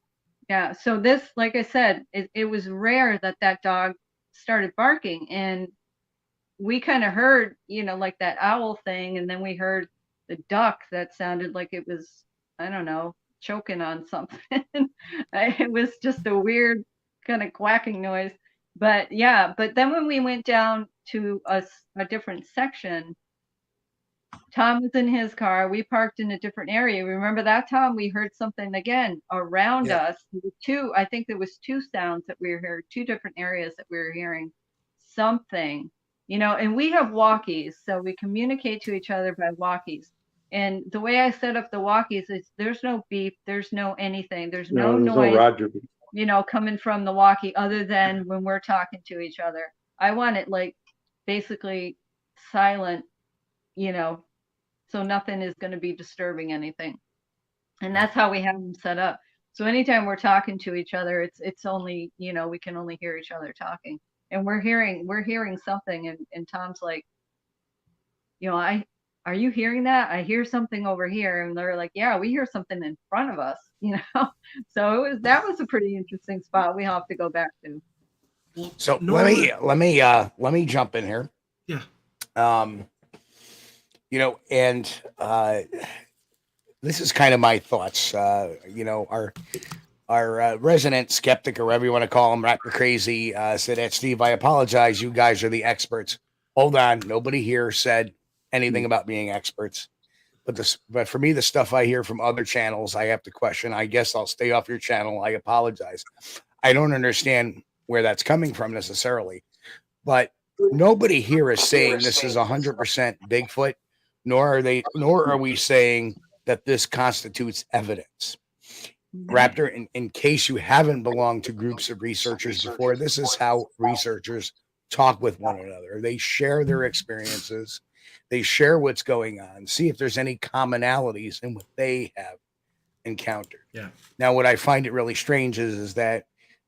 Yeah. So this, like I said, it was rare that dog started barking, and we kind of heard, you know, like that owl thing, and then we heard the duck that sounded like it was, I don't know, choking on something. It was just a weird kind of quacking noise. But yeah, but then when we went down to a different section, Tom was in his car. We parked in a different area. Remember that, Tom? We heard something again around us. I think there was 2 sounds that we were hearing, 2 different areas that we were hearing something, you know, and we have walkies, so we communicate to each other by walkies. And the way I set up the walkies is there's no beep, there's no anything, there's no noise, you know, coming from the walkie other than when we're talking to each other. I want it like basically silent, you know, so nothing is going to be disturbing anything. And that's how we have them set up. So anytime we're talking to each other, it's only, you know, we can only hear each other talking. And we're hearing something, and Tom's like, you know, are you hearing that? I hear something over here. And they're like, yeah, we hear something in front of us, you know. So that was a pretty interesting spot we have to go back to. So let me jump in here. Yeah. You know, and this is kind of my thoughts. You know, our resident skeptic, or whatever you want to call him, Raptor Crazy, said that, Steve, I apologize. You guys are the experts. Hold on. Nobody here said anything about being experts. But for me, the stuff I hear from other channels, I have to question. I guess I'll stay off your channel. I apologize. I don't understand where that's coming from necessarily, but nobody here is saying this is 100% Bigfoot, nor are we saying that this constitutes evidence. Raptor, in case you haven't belonged to groups of researchers before, this is how researchers talk with one another. They share their experiences, they share what's going on, see if there's any commonalities in what they have encountered. Yeah. Now, what I find it really strange is that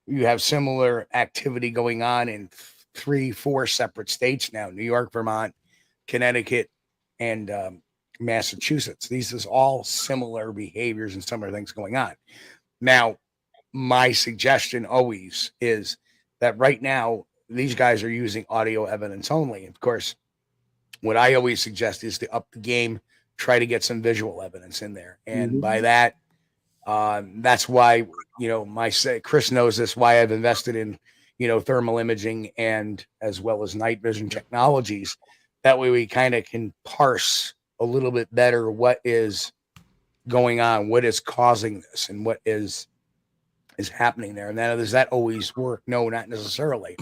you have similar activity going on in 3-4 separate states now: New York, Vermont, Connecticut, and Massachusetts. These is all similar behaviors and similar things going on. Now, my suggestion always is that right now these guys are using audio evidence only. Of course, what I always suggest is to up the game, try to get some visual evidence in there. And by that, that's why, Chris knows this, why I've invested in, thermal imaging and as well as night vision technologies. That way we kind of can parse a little bit better what is going on, what is causing this, and what is happening there. And then does that always work? No, not necessarily.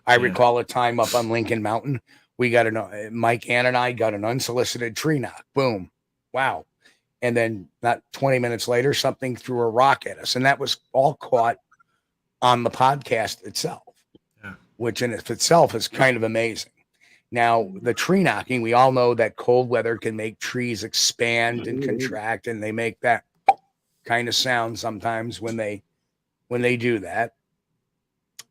I recall a time up on Lincoln Mountain, we got Mike Ann and I got an unsolicited tree knock. Boom. Wow. And then not 20 minutes later, something threw a rock at us. And that was all caught on the podcast itself, which in itself is kind of amazing. Now, the tree knocking, we all know that cold weather can make trees expand and contract, and they make that kind of sound sometimes when they do that.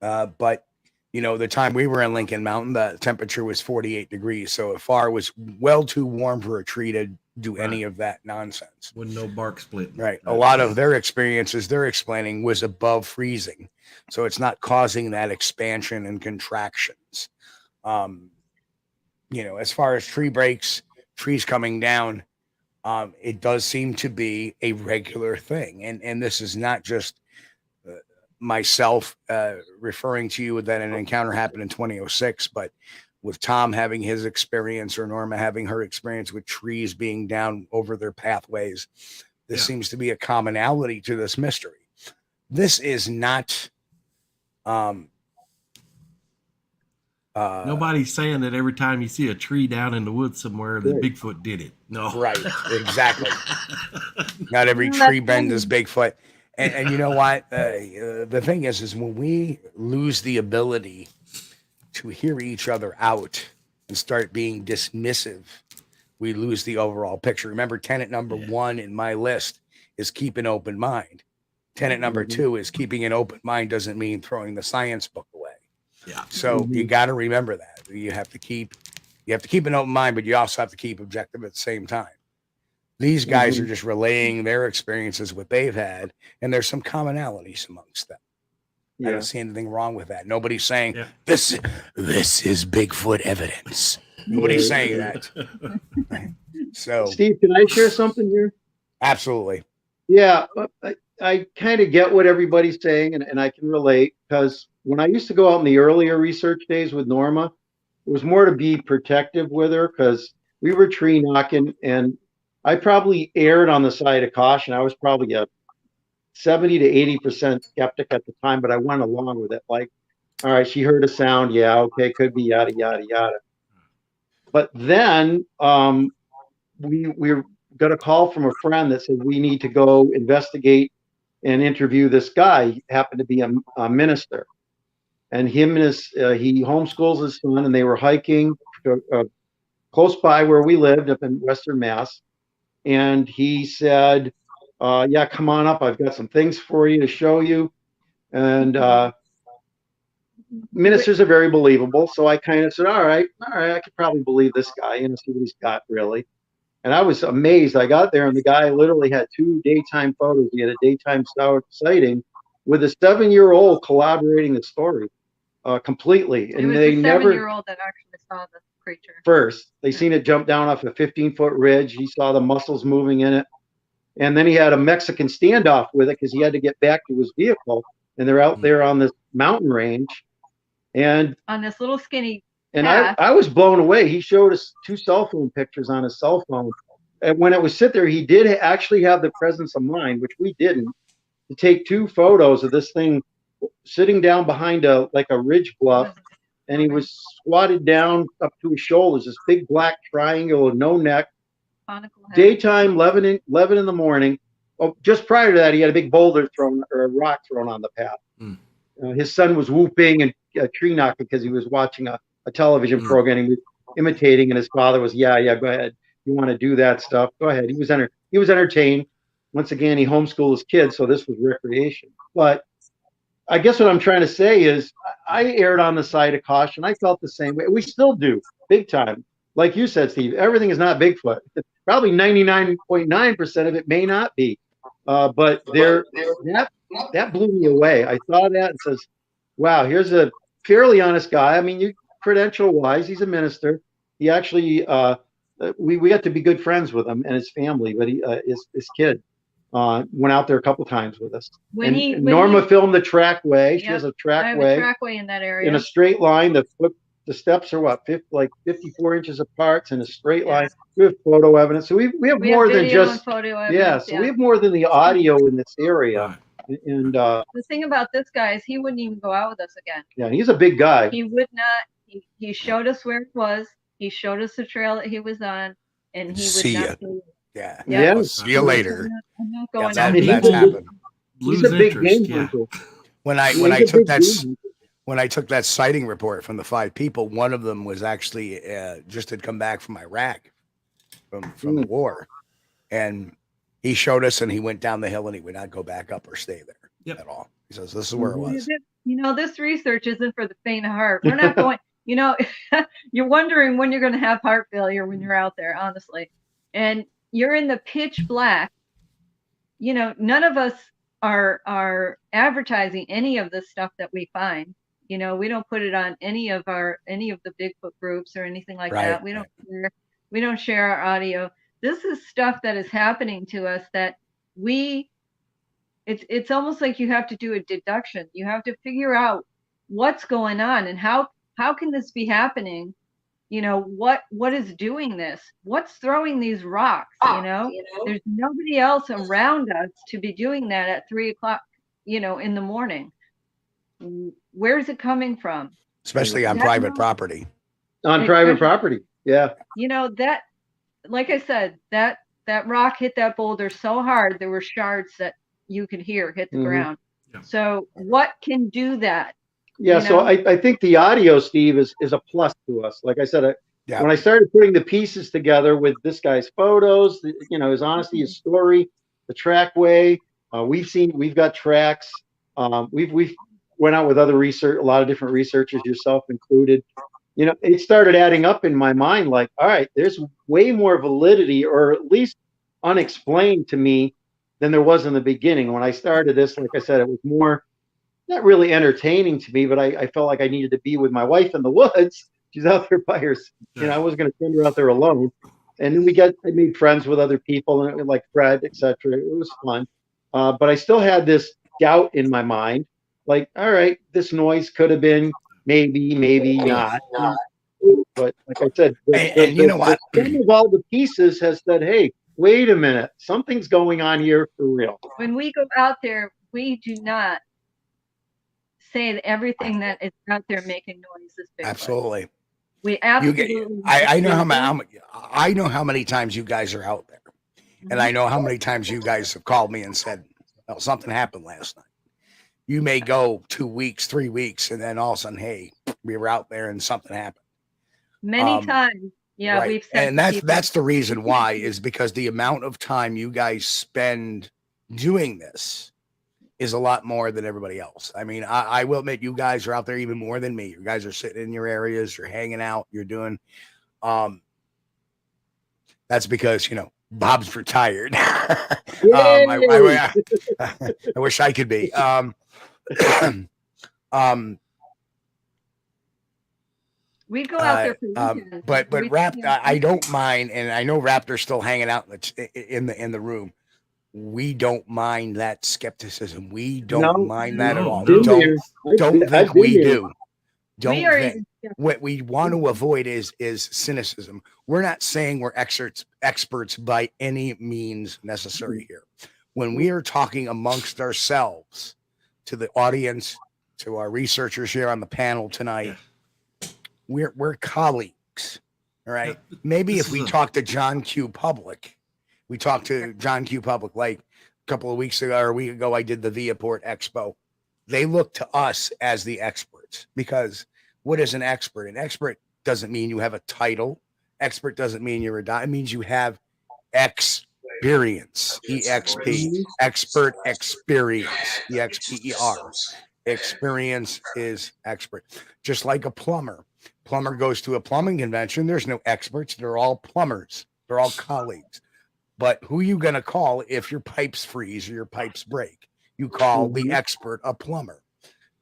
But, the time we were in Lincoln Mountain, the temperature was 48 degrees. So it was well too warm for a tree to do any of that nonsense. With no bark split. Right. A lot of their experiences they're explaining was above freezing. So it's not causing that expansion and contractions. As far as tree breaks, trees coming down, it does seem to be a regular thing. And this is not just myself referring to you that an encounter happened in 2006, but with Tom having his experience or Norma having her experience with trees being down over their pathways. This seems to be a commonality to this mystery. This is not nobody's saying that every time you see a tree down in the woods somewhere that Bigfoot did it. No. Right, exactly. Not every tree bend is Bigfoot. And you know what? The thing is when we lose the ability to hear each other out and start being dismissive, we lose the overall picture. Remember, tenet number 1 in my list is keep an open mind. Tenet number 2 is keeping an open mind doesn't mean throwing the science book away. Yeah. So you got to remember that. You have to keep an open mind, but you also have to keep objective at the same time. These guys are just relaying their experiences, what they've had, and there's some commonalities amongst them. I don't see anything wrong with that. Nobody's saying this is Bigfoot evidence. Nobody's saying that. So, Steve, can I share something here? Absolutely. Yeah, I kind of get what everybody's saying, and I can relate, because when I used to go out in the earlier research days with Norma, it was more to be protective with her, because we were tree knocking, and I probably erred on the side of caution. I was probably a 70 to 80% skeptic at the time, but I went along with it. Like, all right, she heard a sound. Yeah, okay, could be yada, yada, yada. But then we got a call from a friend that said, we need to go investigate and interview this guy. He happened to be a minister. And he homeschools his son, and they were hiking close by where we lived up in Western Mass. And he said, yeah, come on up. I've got some things for you to show you. And ministers are very believable. So I kind of said, all right, I could probably believe this guy, see what he's got really. And I was amazed. I got there and the guy literally had 2 daytime photos. He had a daytime sighting with a 7-year-old corroborating the story completely. And they never. 7-year-old that actually saw the creature. First, they seen it jump down off a 15-foot ridge. He saw the muscles moving in it. And then he had a Mexican standoff with it because he had to get back to his vehicle. And they're out there on this mountain range. And on this little skinny and I was blown away. He showed us 2 cell phone pictures on his cell phone. And when it was sit there, he did actually have the presence of mind, which we didn't, to take 2 photos of this thing sitting down behind a ridge bluff, and he was squatted down up to his shoulders. This big black triangle with no neck. Daytime, 11 in the morning. Oh, just prior to that, he had a big boulder thrown or a rock thrown on the path. His son was whooping and tree knocking because he was watching a television program. He was imitating, and his father was, yeah, go ahead. You want to do that stuff? Go ahead. He was entertained. Once again, he homeschooled his kids, so this was recreation. But I guess what I'm trying to say is I erred on the side of caution. I felt the same way. We still do, big time. Like you said, Steve, everything is not Bigfoot. Probably 99.9% of it may not be. But that blew me away. I saw that and says, wow, here's a fairly honest guy. I mean, you credential-wise, he's a minister. He actually, we got to be good friends with him and his family, but his kid went out there a couple times with us. Norma filmed the trackway. She has a trackway. I have a trackway in that area. In a straight line. The steps are what, 54 inches apart in a straight line. We have photo evidence. So we have more than just photo evidence. So we have more than the audio in this area. And the thing about this guy is he wouldn't even go out with us again. Yeah, he's a big guy. He would not. He showed us where it was. He showed us the trail that he was on, and he would not. Yeah. See you later. I'm not going that's happened. He's a big game hunter. When I took that sighting report from the 5 people, one of them was actually just had come back from Iraq from the war, and he showed us, and he went down the hill, and he would not go back up or stay there at all. He says, "This is where it was." This research isn't for the faint of heart. We're not going. You're wondering when you're going to have heart failure when you're out there, honestly, and you're in the pitch black. None of us are advertising any of the stuff that we find. We don't put it on any of the Bigfoot groups or anything like that. We don't share our audio. This is stuff that is happening to us that it's almost like you have to do a deduction. You have to figure out what's going on and how can this be happening? What is doing this? What's throwing these rocks? There's nobody else around us to be doing that at 3 o'clock, in the morning. Where's it coming from? Especially on private property. On private property, yeah. That, like I said, that rock hit that boulder so hard there were shards that you could hear hit the ground. Yeah. So what can do that? Yeah, so I think the audio, Steve, is a plus to us. Like I said, when I started putting the pieces together with this guy's photos, his honesty, his story, the trackway, we've got tracks. We've went out with other research, a lot of different researchers, yourself included. It started adding up in my mind, like, all right, there's way more validity, or at least unexplained to me, than there was in the beginning. When I started this, like I said, it was more not really entertaining to me, but I felt like I needed to be with my wife in the woods. She's out there by herself. I wasn't going to send her out there alone. And then I made friends with other people, and like Fred, etc. It was fun. But I still had this doubt in my mind. Like, all right, this noise could have been maybe not. But like I said, you know what? The sum of all the pieces has said, hey, wait a minute, something's going on here for real. When we go out there, we do not say that everything that is out there making noise is Bigfoot. Absolutely. We absolutely. I know how many times you guys are out there, and I know how many times you guys have called me and said, "Oh, something happened last night." You may go 2 weeks, 3 weeks, and then all of a sudden, hey, we were out there and something happened. Many times. Yeah, right. We've said, and that's the reason why, is because the amount of time you guys spend doing this is a lot more than everybody else. I mean, I will admit, you guys are out there even more than me. You guys are sitting in your areas, you're hanging out, you're doing that's because Bob's retired. I wish I could be. We go out there for weekends. But Raptor, I don't mind, and I know Raptor's still hanging out in the room. We don't mind that skepticism. We don't mind that at all. Don't think we do. Don't think. What we want to avoid is cynicism. We're not saying we're experts by any means necessary here. When we are talking amongst ourselves to the audience, to our researchers here on the panel tonight. We're colleagues, all right? Maybe if we talk to John Q. Public, like a couple of weeks ago or a week ago, I did the Viaport Expo. They look to us as the experts, because what is an expert? An expert doesn't mean you have a title. Expert doesn't mean you're a doctor. It means you have experience. EXP. Expert experience. EXPER. Experience is expert. Just like a plumber. Plumber goes to a plumbing convention. There's no experts. They're all plumbers. They're all colleagues. But who are you going to call if your pipes freeze or your pipes break? You call the expert a plumber.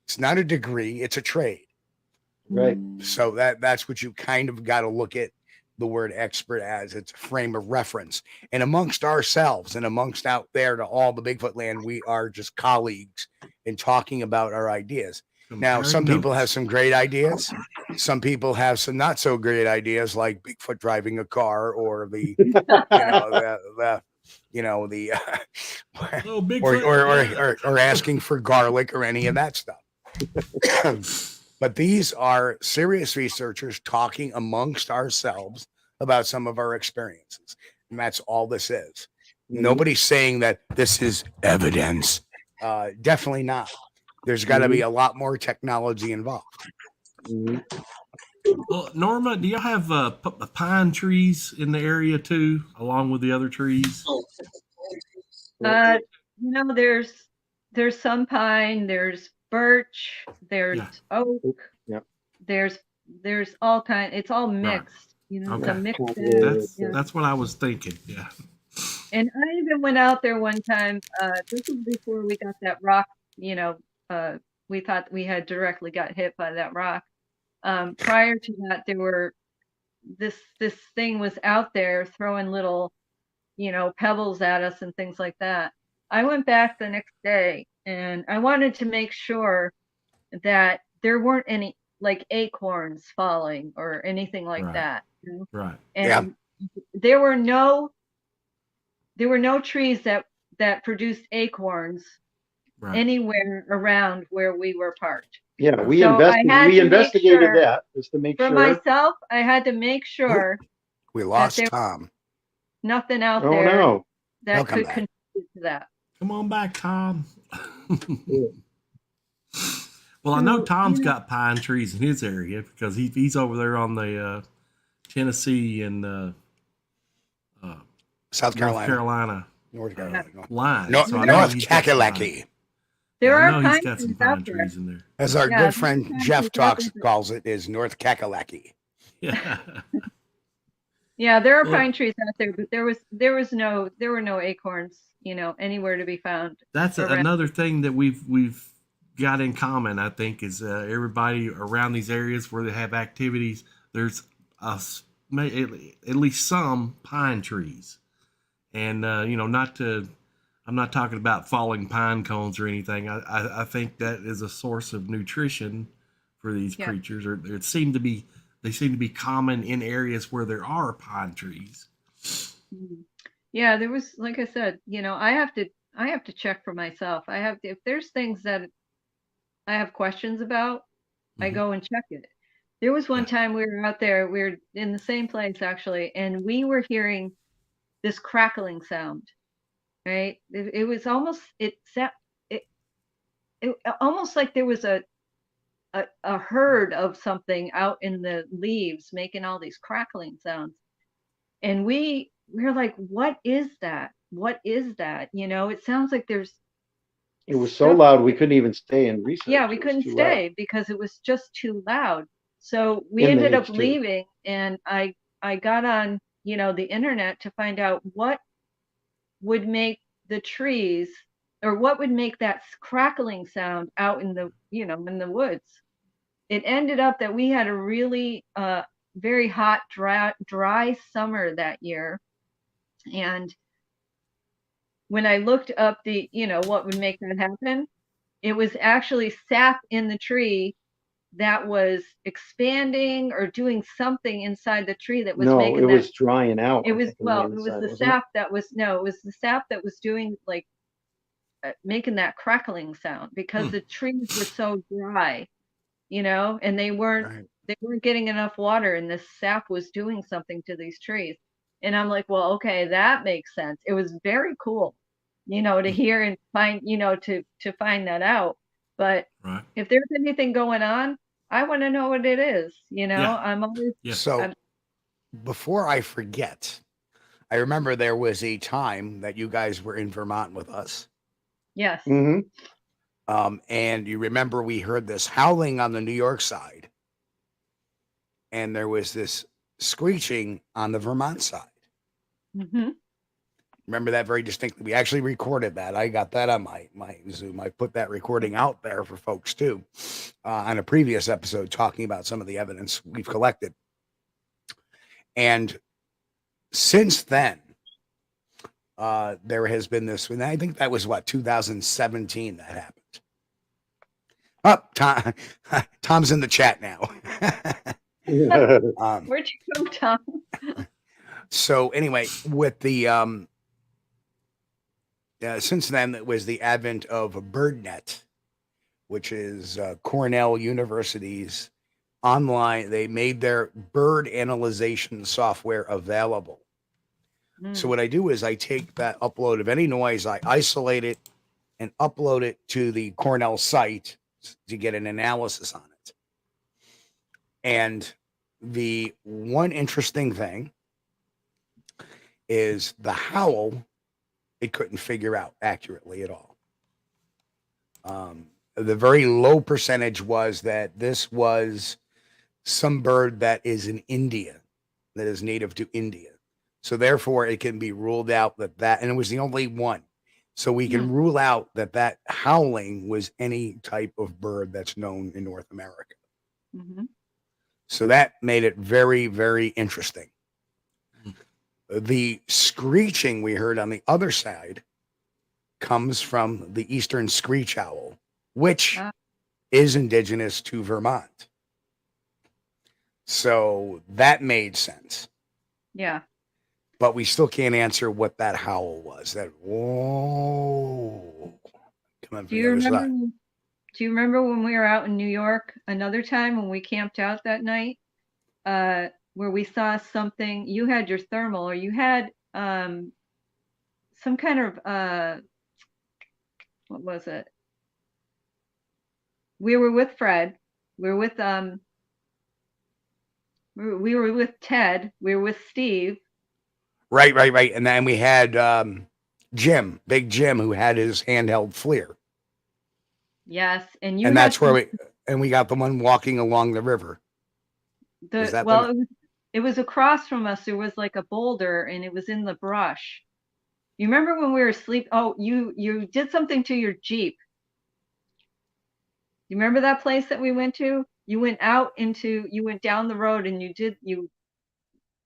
It's not a degree. It's a trade. Right. So that's what you kind of got to look at the word expert as. It's a frame of reference. And amongst ourselves and amongst out there to all the Bigfoot land, we are just colleagues in talking about our ideas. Now, some people have some great ideas. Some people have some not so great ideas, like Bigfoot driving a car, or the, or asking for garlic or any of that stuff. But these are serious researchers talking amongst ourselves about some of our experiences. And that's all this is. Nobody's saying that this is evidence. Definitely not. There's got to be a lot more technology involved. Well, Norma, do you have pine trees in the area too, along with the other trees? There's some pine, there's birch, there's oak, there's all kind. It's all mixed, Okay. That's what I was thinking. Yeah. And I even went out there one time. This was before we got that rock. We thought we had directly got hit by that rock. Prior to that, there were this thing was out there throwing little, pebbles at us and things like that. I went back the next day and I wanted to make sure that there weren't any like acorns falling or anything like that. Right. And there were no trees that produced acorns anywhere around where we were parked. Yeah, we investigated that just to make sure. For myself, I had to make sure we lost Tom. Nothing out there that could contribute to that. Come on back, Tom. Well, I know Tom's got pine trees in his area because he's over there on the Tennessee and South Carolina. North Carolina line. North Kakalaki. There are pine trees out there. In there. As our good friend Jeff calls it, is North Kakalaki. Yeah. Yeah, there are pine trees out there, but there were no acorns, anywhere to be found. That's another thing that we've got in common, I think, is everybody around these areas where they have activities, there's at least some pine trees. And I'm not talking about falling pine cones or anything. I think that is a source of nutrition for these creatures, or they seem to be common in areas where there are pine trees. Yeah, there was, like I said, I have to check for myself. If there's things that I have questions about, I go and check it. There was one time we were out there, we were in the same place actually, and we were hearing this crackling sound. Right? It was almost almost like there was a herd of something out in the leaves making all these crackling sounds. And we're like, what is that? What is that? It sounds like there's. It was so loud we couldn't even stay and research. Yeah, we couldn't stay because it was just too loud. So we ended up leaving, and I got on the internet to find out what would make the trees, or what would make that crackling sound out in the in the woods. It ended up that we had a really very hot dry summer that year, and when I looked up the what would make that happen, it was actually sap in the tree that was expanding or doing something inside the tree that was making it was drying out. It was the sap that was it was the sap that was doing like making that crackling sound because the trees were so dry, you know, and they weren't getting enough water, and this sap was doing something to these trees. And I'm like, well, okay, that makes sense. It was very cool, you know, to hear and find, you know, to find that out. But if there's anything going on, I want to know what it is. You know, I'm always so. Before I forget, I remember there was a time that you guys were in Vermont with us. Yes. And you remember we heard this howling on the New York side, and there was this screeching on the Vermont side. Remember that very distinctly. We actually recorded that. I got that on my Zoom. I put that recording out there for folks too, on a previous episode talking about some of the evidence we've collected. And since then, there has been this, and I think that was 2017 that happened. Tom's in the chat now. Where'd you go, Tom? So anyway, with the since then, it was the advent of BirdNet, which is Cornell University's online. They made their bird analyzation software available. So what I do is I take that upload of any noise, I isolate it and upload it to the Cornell site to get an analysis on it. And the one interesting thing is the howl, it couldn't figure out accurately at all. The very low percentage was that this was some bird that is in India, that is native to India. So therefore it can be ruled out that, and it was the only one. So we can rule out that howling was any type of bird that's known in North America. So that made it very, very interesting. The screeching we heard on the other side comes from the eastern screech owl, which is indigenous to Vermont. So that made sense. Yeah. But we still can't answer what that howl was. That whoa. Do you remember when we were out in New York another time when we camped out that night? Where we saw something, you had your thermal, or you had some kind of what was it? We were with Fred. We were with we were with Ted. We were with Steve. Right. And then we had Jim, Big Jim, who had his handheld FLIR. Yes, and that's where we got the one walking along the river. It was across from us. There was like a boulder, and it was in the brush. You remember when we were asleep? Oh, you did something to your Jeep. You remember that place that we went to? You went down the road, and you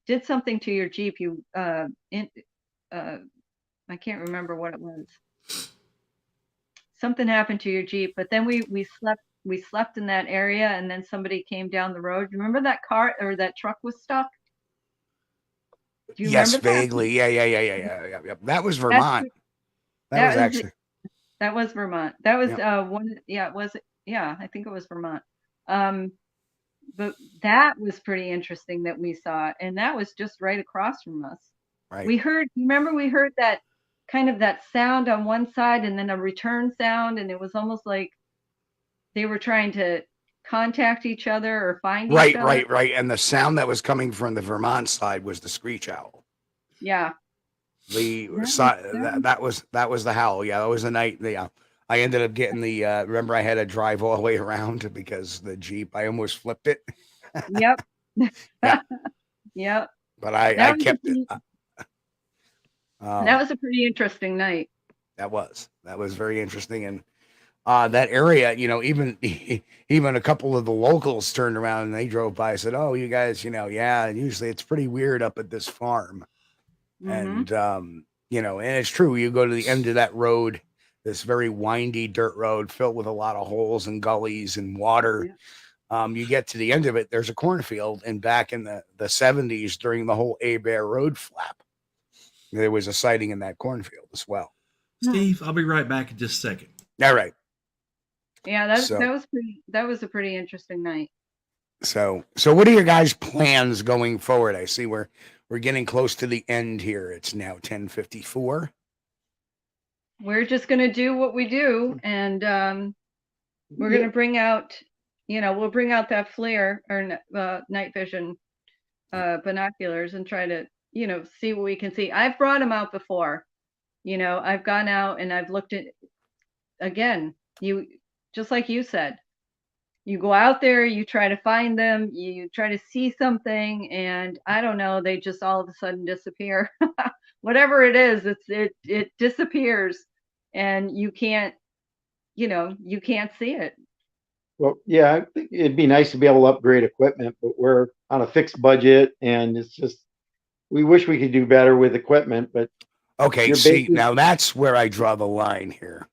did something to your Jeep. I can't remember what it was. Something happened to your Jeep, but then we slept in that area, and then somebody came down the road. Remember that car or that truck was stuck? Do you Yes, remember vaguely. That? Yeah. That was Vermont. That was Vermont. That was one. Yeah, I think it was Vermont. But that was pretty interesting that we saw, and that was just right across from us. Right. We heard that kind of that sound on one side, and then a return sound, and it was almost like they were trying to contact each other or find each other. Right. And the sound that was coming from the Vermont side was the screech owl. Yeah. That was the howl. Yeah, that was the night. I ended up getting the. Remember, I had to drive all the way around because the Jeep. I almost flipped it. Yep. Yeah. Yep. But I kept it. That was a pretty interesting night. That was very interesting, and that area, even a couple of the locals turned around and they drove by and said, "Oh, you guys, usually it's pretty weird up at this farm," and and it's true. You go to the end of that road, this very windy dirt road filled with a lot of holes and gullies and water. You get to the end of it, there's a cornfield, and back in the 70s during the whole A-Bear Road flap, there was a sighting in that cornfield as well. Steve, I'll be right back in just a second. All right. Yeah, that was a pretty interesting night. So what are your guys' plans going forward? I see we're getting close to the end here. It's now 10:54. We're just going to do what we do, and we're going to bring out, we'll bring out that FLIR or night vision binoculars and try to, see what we can see. I've brought them out before. I've gone out and I've looked at, again, just like you said, you go out there, you try to find them, you try to see something, and I don't know, they just all of a sudden disappear. Whatever it is, it disappears, and you can't see it. Well, yeah, I think it'd be nice to be able to upgrade equipment, but we're on a fixed budget, and it's just, we wish we could do better with equipment, but. Okay, see, now that's where I draw the line here.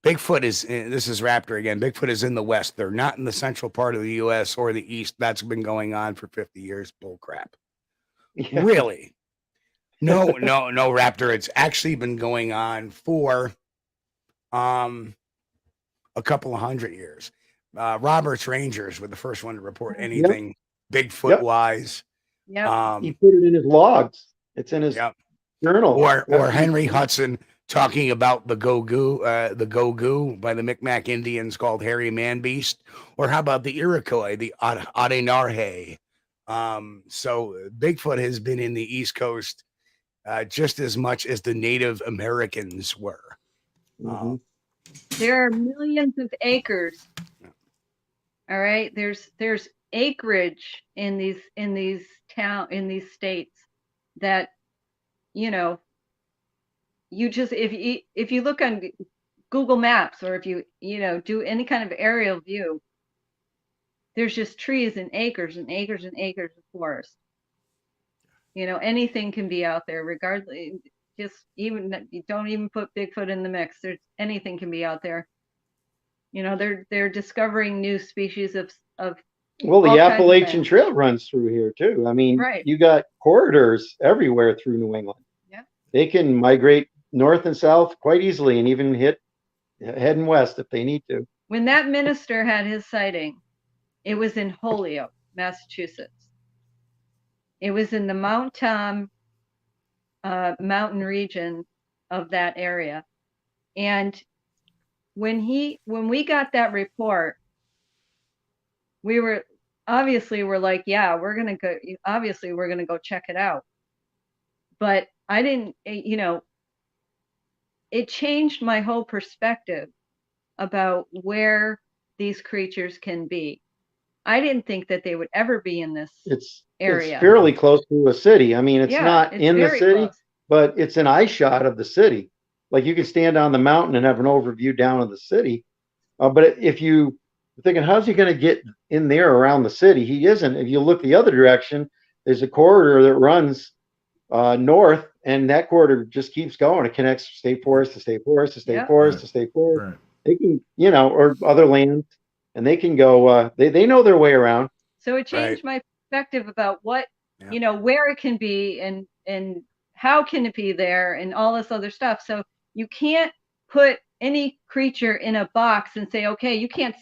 Bigfoot this is Raptor again. Bigfoot is in the West. They're not in the central part of the U.S. or the East. That's been going on for 50 years. Bull crap. Yeah. Really? No, Raptor. It's actually been going on for a couple of 100 years. Roberts Rangers were the first one to report anything Bigfoot-wise. Yeah. He put it in his logs. It's in his journal. Or Henry Hudson talking about the Go-Goo by the Micmac Indians called Hairy Man Beast. Or how about the Iroquois, the Adenarhe? So Bigfoot has been in the East Coast just as much as the Native Americans were. There are millions of acres. All right, there's acreage in these states that, you just, if you look on Google Maps, or if you do any kind of aerial view, there's just trees and acres and acres and acres of forest. Anything can be out there, regardless. Just even, you don't even put Bigfoot in the mix. Anything can be out there. They're discovering new species of. Well, the Appalachian Trail runs through here too. I mean, you got corridors everywhere through New England. Yeah. They can migrate north and south quite easily, and even heading west if they need to. When that minister had his sighting, it was in Holyoke, Massachusetts. It was in the Mount Tom mountain region of that area. And when we got that report, we're like, yeah, we're going to go check it out. But I didn't, it changed my whole perspective about where these creatures can be. I didn't think that they would ever be in this area. It's fairly close to a city. I mean, it's not in the city, but it's an eye shot of the city. Like, you can stand on the mountain and have an overview down of the city. But if you're thinking, how's he going to get in there around the city? He isn't. If you look the other direction, there's a corridor that runs north, and that corridor just keeps going. It connects state forest to state forest to state forest to state forest. Right. They can, or other land, and they can go. They know their way around. So it changed my perspective about what where it can be and how can it be there and all this other stuff. So you can't put any creature in a box and say, okay, you can't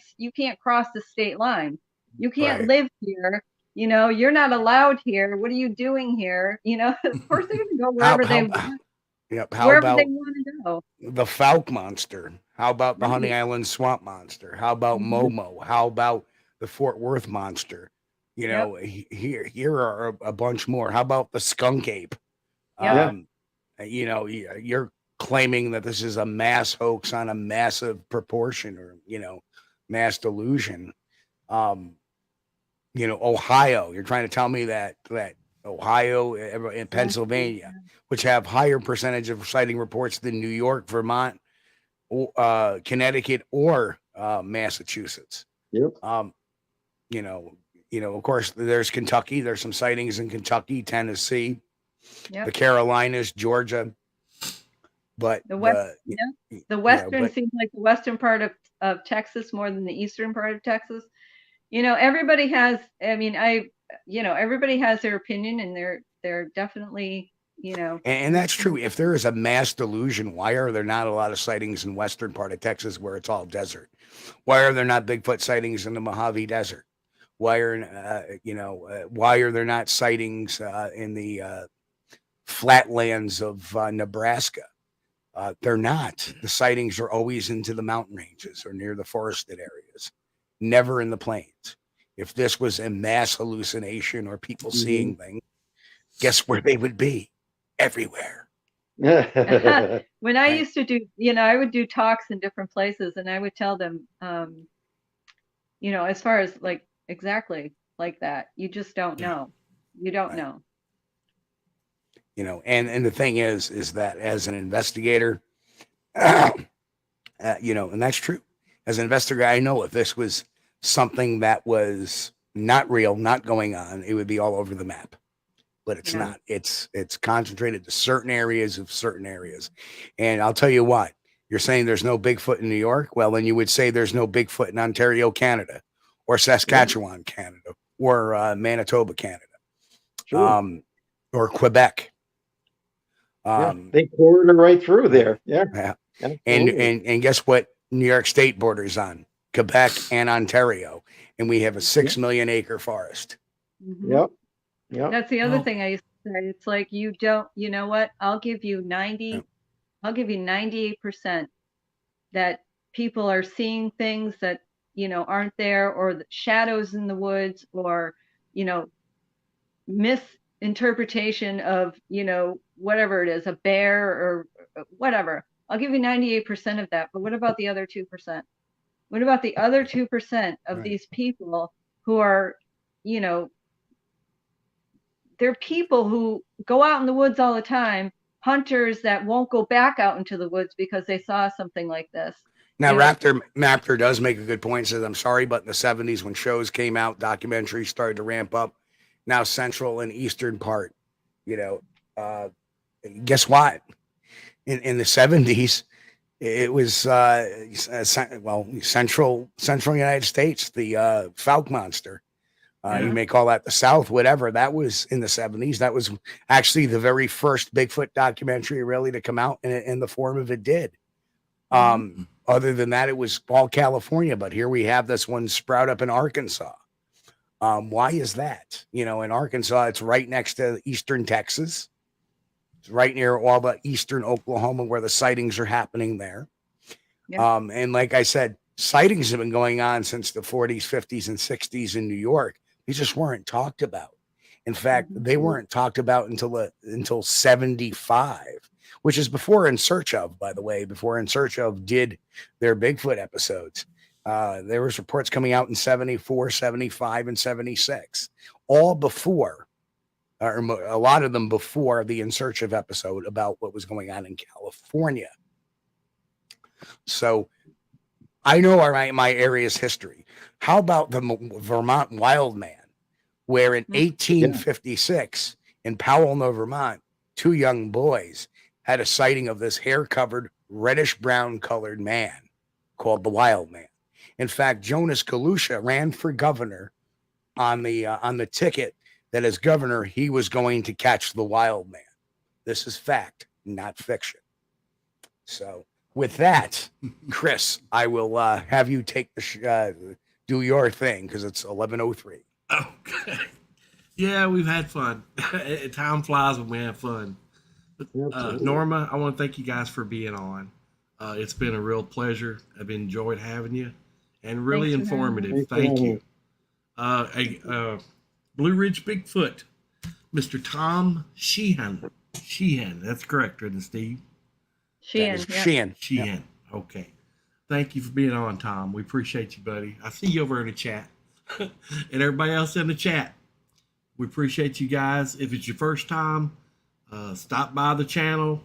cross the state line. You can't live here. You're not allowed here. What are you doing here? Of course they're going to go wherever they want. Yep. How wherever about they want to go. The Fouke monster? How about the Honey Island swamp monster? How about Momo? How about the Fort Worth monster? Here are a bunch more. How about the skunk ape? You're claiming that this is a mass hoax on a massive proportion, or mass delusion. Ohio, you're trying to tell me that Ohio and Pennsylvania, which have higher percentage of sighting reports than New York, Vermont, Connecticut, or Massachusetts. Yep. Of course, there's Kentucky. There's some sightings in Kentucky, Tennessee, the Carolinas, Georgia. But the western seems like the western part of Texas more than the eastern part of Texas. Everybody has. I mean, everybody has their opinion, and they're definitely you know. And that's true. If there is a mass delusion, why are there not a lot of sightings in western part of Texas where it's all desert? Why are there not Bigfoot sightings in the Mojave Desert? Why are why are there not sightings in the flatlands of Nebraska? They're not. The sightings are always into the mountain ranges or near the forested areas, never in the plains. If this was a mass hallucination or people seeing things, guess where they would be? Everywhere. When I used to do, I would do talks in different places, and I would tell them, as far as like exactly like that, you just don't know. You don't know. And the thing is that as an investigator, and that's true. As an investigator, I know if this was something that was not real, not going on, it would be all over the map. But it's not. It's concentrated to certain areas of certain areas. And I'll tell you what, you're saying there's no Bigfoot in New York? Well, then you would say there's no Bigfoot in Ontario, Canada, or Saskatchewan, Canada, or Manitoba, Canada, or Quebec. They poured them right through there. Yeah. And guess what? New York State borders on Quebec and Ontario, and we have a 6 million acre forest. Yep. That's the other thing I used to say. It's like, you know what? I'll give you 98% that people are seeing things that, aren't there, or the shadows in the woods, or, misinterpretation of, whatever it is, a bear or whatever. I'll give you 98% of that. But what about the other 2%? What about the other 2% of these people who are, they're people who go out in the woods all the time, hunters that won't go back out into the woods because they saw something like this. Now, Raptor does make a good point. Says, I'm sorry, but in the 70s when shows came out, documentaries started to ramp up. Now, central and eastern part, guess what? In the 70s, it was central United States, the Fouke monster. You may call that the South, whatever. That was in the 70s. That was actually the very first Bigfoot documentary really to come out in the form of it did. Other than that, it was all California. But here we have this one sprout up in Arkansas. Why is that? In Arkansas, it's right next to eastern Texas. It's right near all the eastern Oklahoma where the sightings are happening there. And like I said, sightings have been going on since the 40s, 50s, and 60s in New York. They just weren't talked about. In fact, they weren't talked about until 75, which is before In Search Of, by the way, before In Search Of did their Bigfoot episodes. There was reports coming out in 74, 75, and 76, all before, or a lot of them before the In Search Of episode about what was going on in California. So I know my area's history. How about the Vermont wild man, where in 1856 in Powell, Vermont, 2 young boys had a sighting of this hair-covered, reddish-brown colored man called the Wild Man. In fact, Jonas Kalusha ran for governor on the ticket that as governor, he was going to catch the Wild Man. This is fact, not fiction. So with that, Chris, I will have you take do your thing because it's 11:03. Okay. Yeah, we've had fun. Time flies when we have fun. But, Norma, I want to thank you guys for being on. It's been a real pleasure. I've enjoyed having you and really informative. Thank you. Blue Ridge Bigfoot, Mr. Tom Sheehan. Sheehan, that's correct, isn't it, Steve? Sheehan. Sheehan. Okay. Thank you for being on, Tom. We appreciate you, buddy. I see you over in the chat. And everybody else in the chat. We appreciate you guys. If it's your first time, stop by the channel,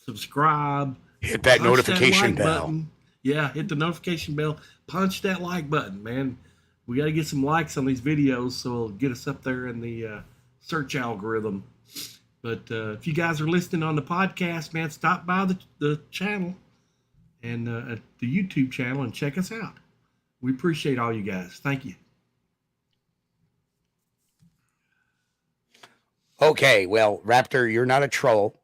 subscribe, hit that notification bell. Button. Yeah, hit the notification bell, punch that like button, man. We got to get some likes on these videos so it'll get us up there in the search algorithm. But if you guys are listening on the podcast, man, stop by the channel and the YouTube channel and check us out. We appreciate all you guys. Thank you. Okay, well, Raptor, you're not a troll.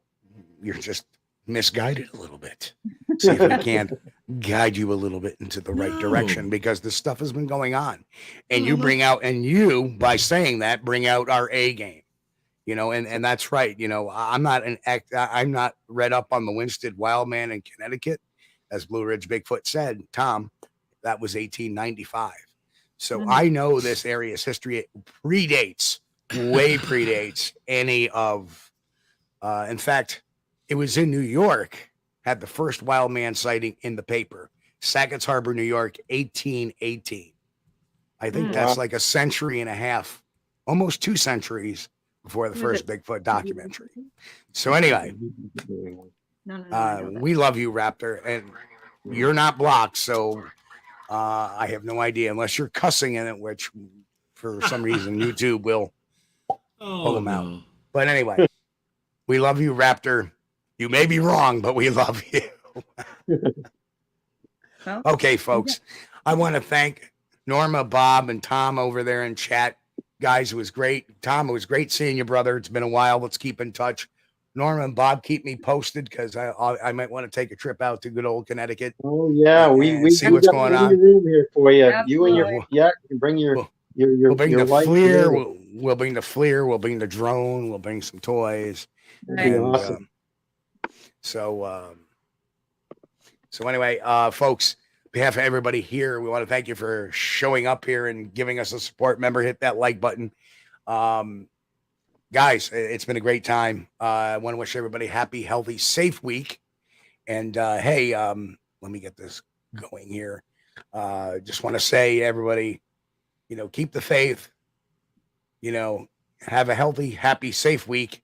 You're just misguided a little bit. See if we can guide you a little bit into the right direction, because this stuff has been going on. And you bring out, and you, by saying that, bring out our A game. You know, and that's right. You know, I'm not read up on the Winsted Wildman in Connecticut, as Blue Ridge Bigfoot said. Tom, that was 1895. So I know this area's history. It way predates any of. In fact, it was in New York, had the first wild man sighting in the paper. Sackett's Harbor, New York, 1818. I think that's like a century and a half, almost 2 centuries before the first Bigfoot documentary. So anyway, we love you, Raptor, and you're not blocked, so I have no idea, unless you're cussing in it, which for some reason YouTube will pull them out. But anyway, we love you, Raptor. You may be wrong, but we love you. Okay, folks, I want to thank Norma, Bob, and Tom over there in chat. Guys, it was great. Tom, it was great seeing you, brother. It's been a while. Let's keep in touch. Norma and Bob, keep me posted, because I might want to take a trip out to good old Connecticut. Oh yeah, we see what's going on. Room here for you. Absolutely. You and your you bring your we'll bring the FLIR. We'll We'll bring the FLIR. We'll bring the drone. We'll bring some toys. Right. And, awesome. So anyway, folks, on behalf of everybody here, we want to thank you for showing up here and giving us a support. Remember, hit that like button. Guys, it's been a great time. I want to wish everybody a happy, healthy, safe week. And hey, let me get this going here. Just want to say, everybody, you know, keep the faith. You know, have a healthy, happy, safe week.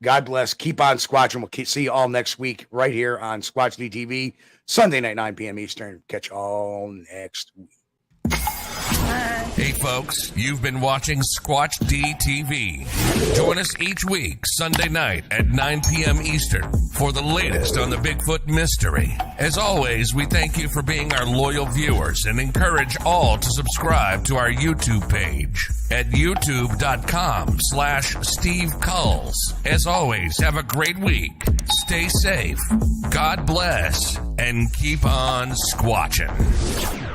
God bless. Keep on squatching. We'll see you all next week right here on Squatch-D TV, Sunday night, 9 p.m. Eastern. Catch you all next week. Hey folks, you've been watching Squatch-D TV. Join us each week, Sunday night at 9 p.m. Eastern for the latest on the Bigfoot mystery. As always, we thank you for being our loyal viewers and encourage all to subscribe to our YouTube page at youtube.com/Steve Kulls. As always, have a great week. Stay safe. God bless. And keep on squatching.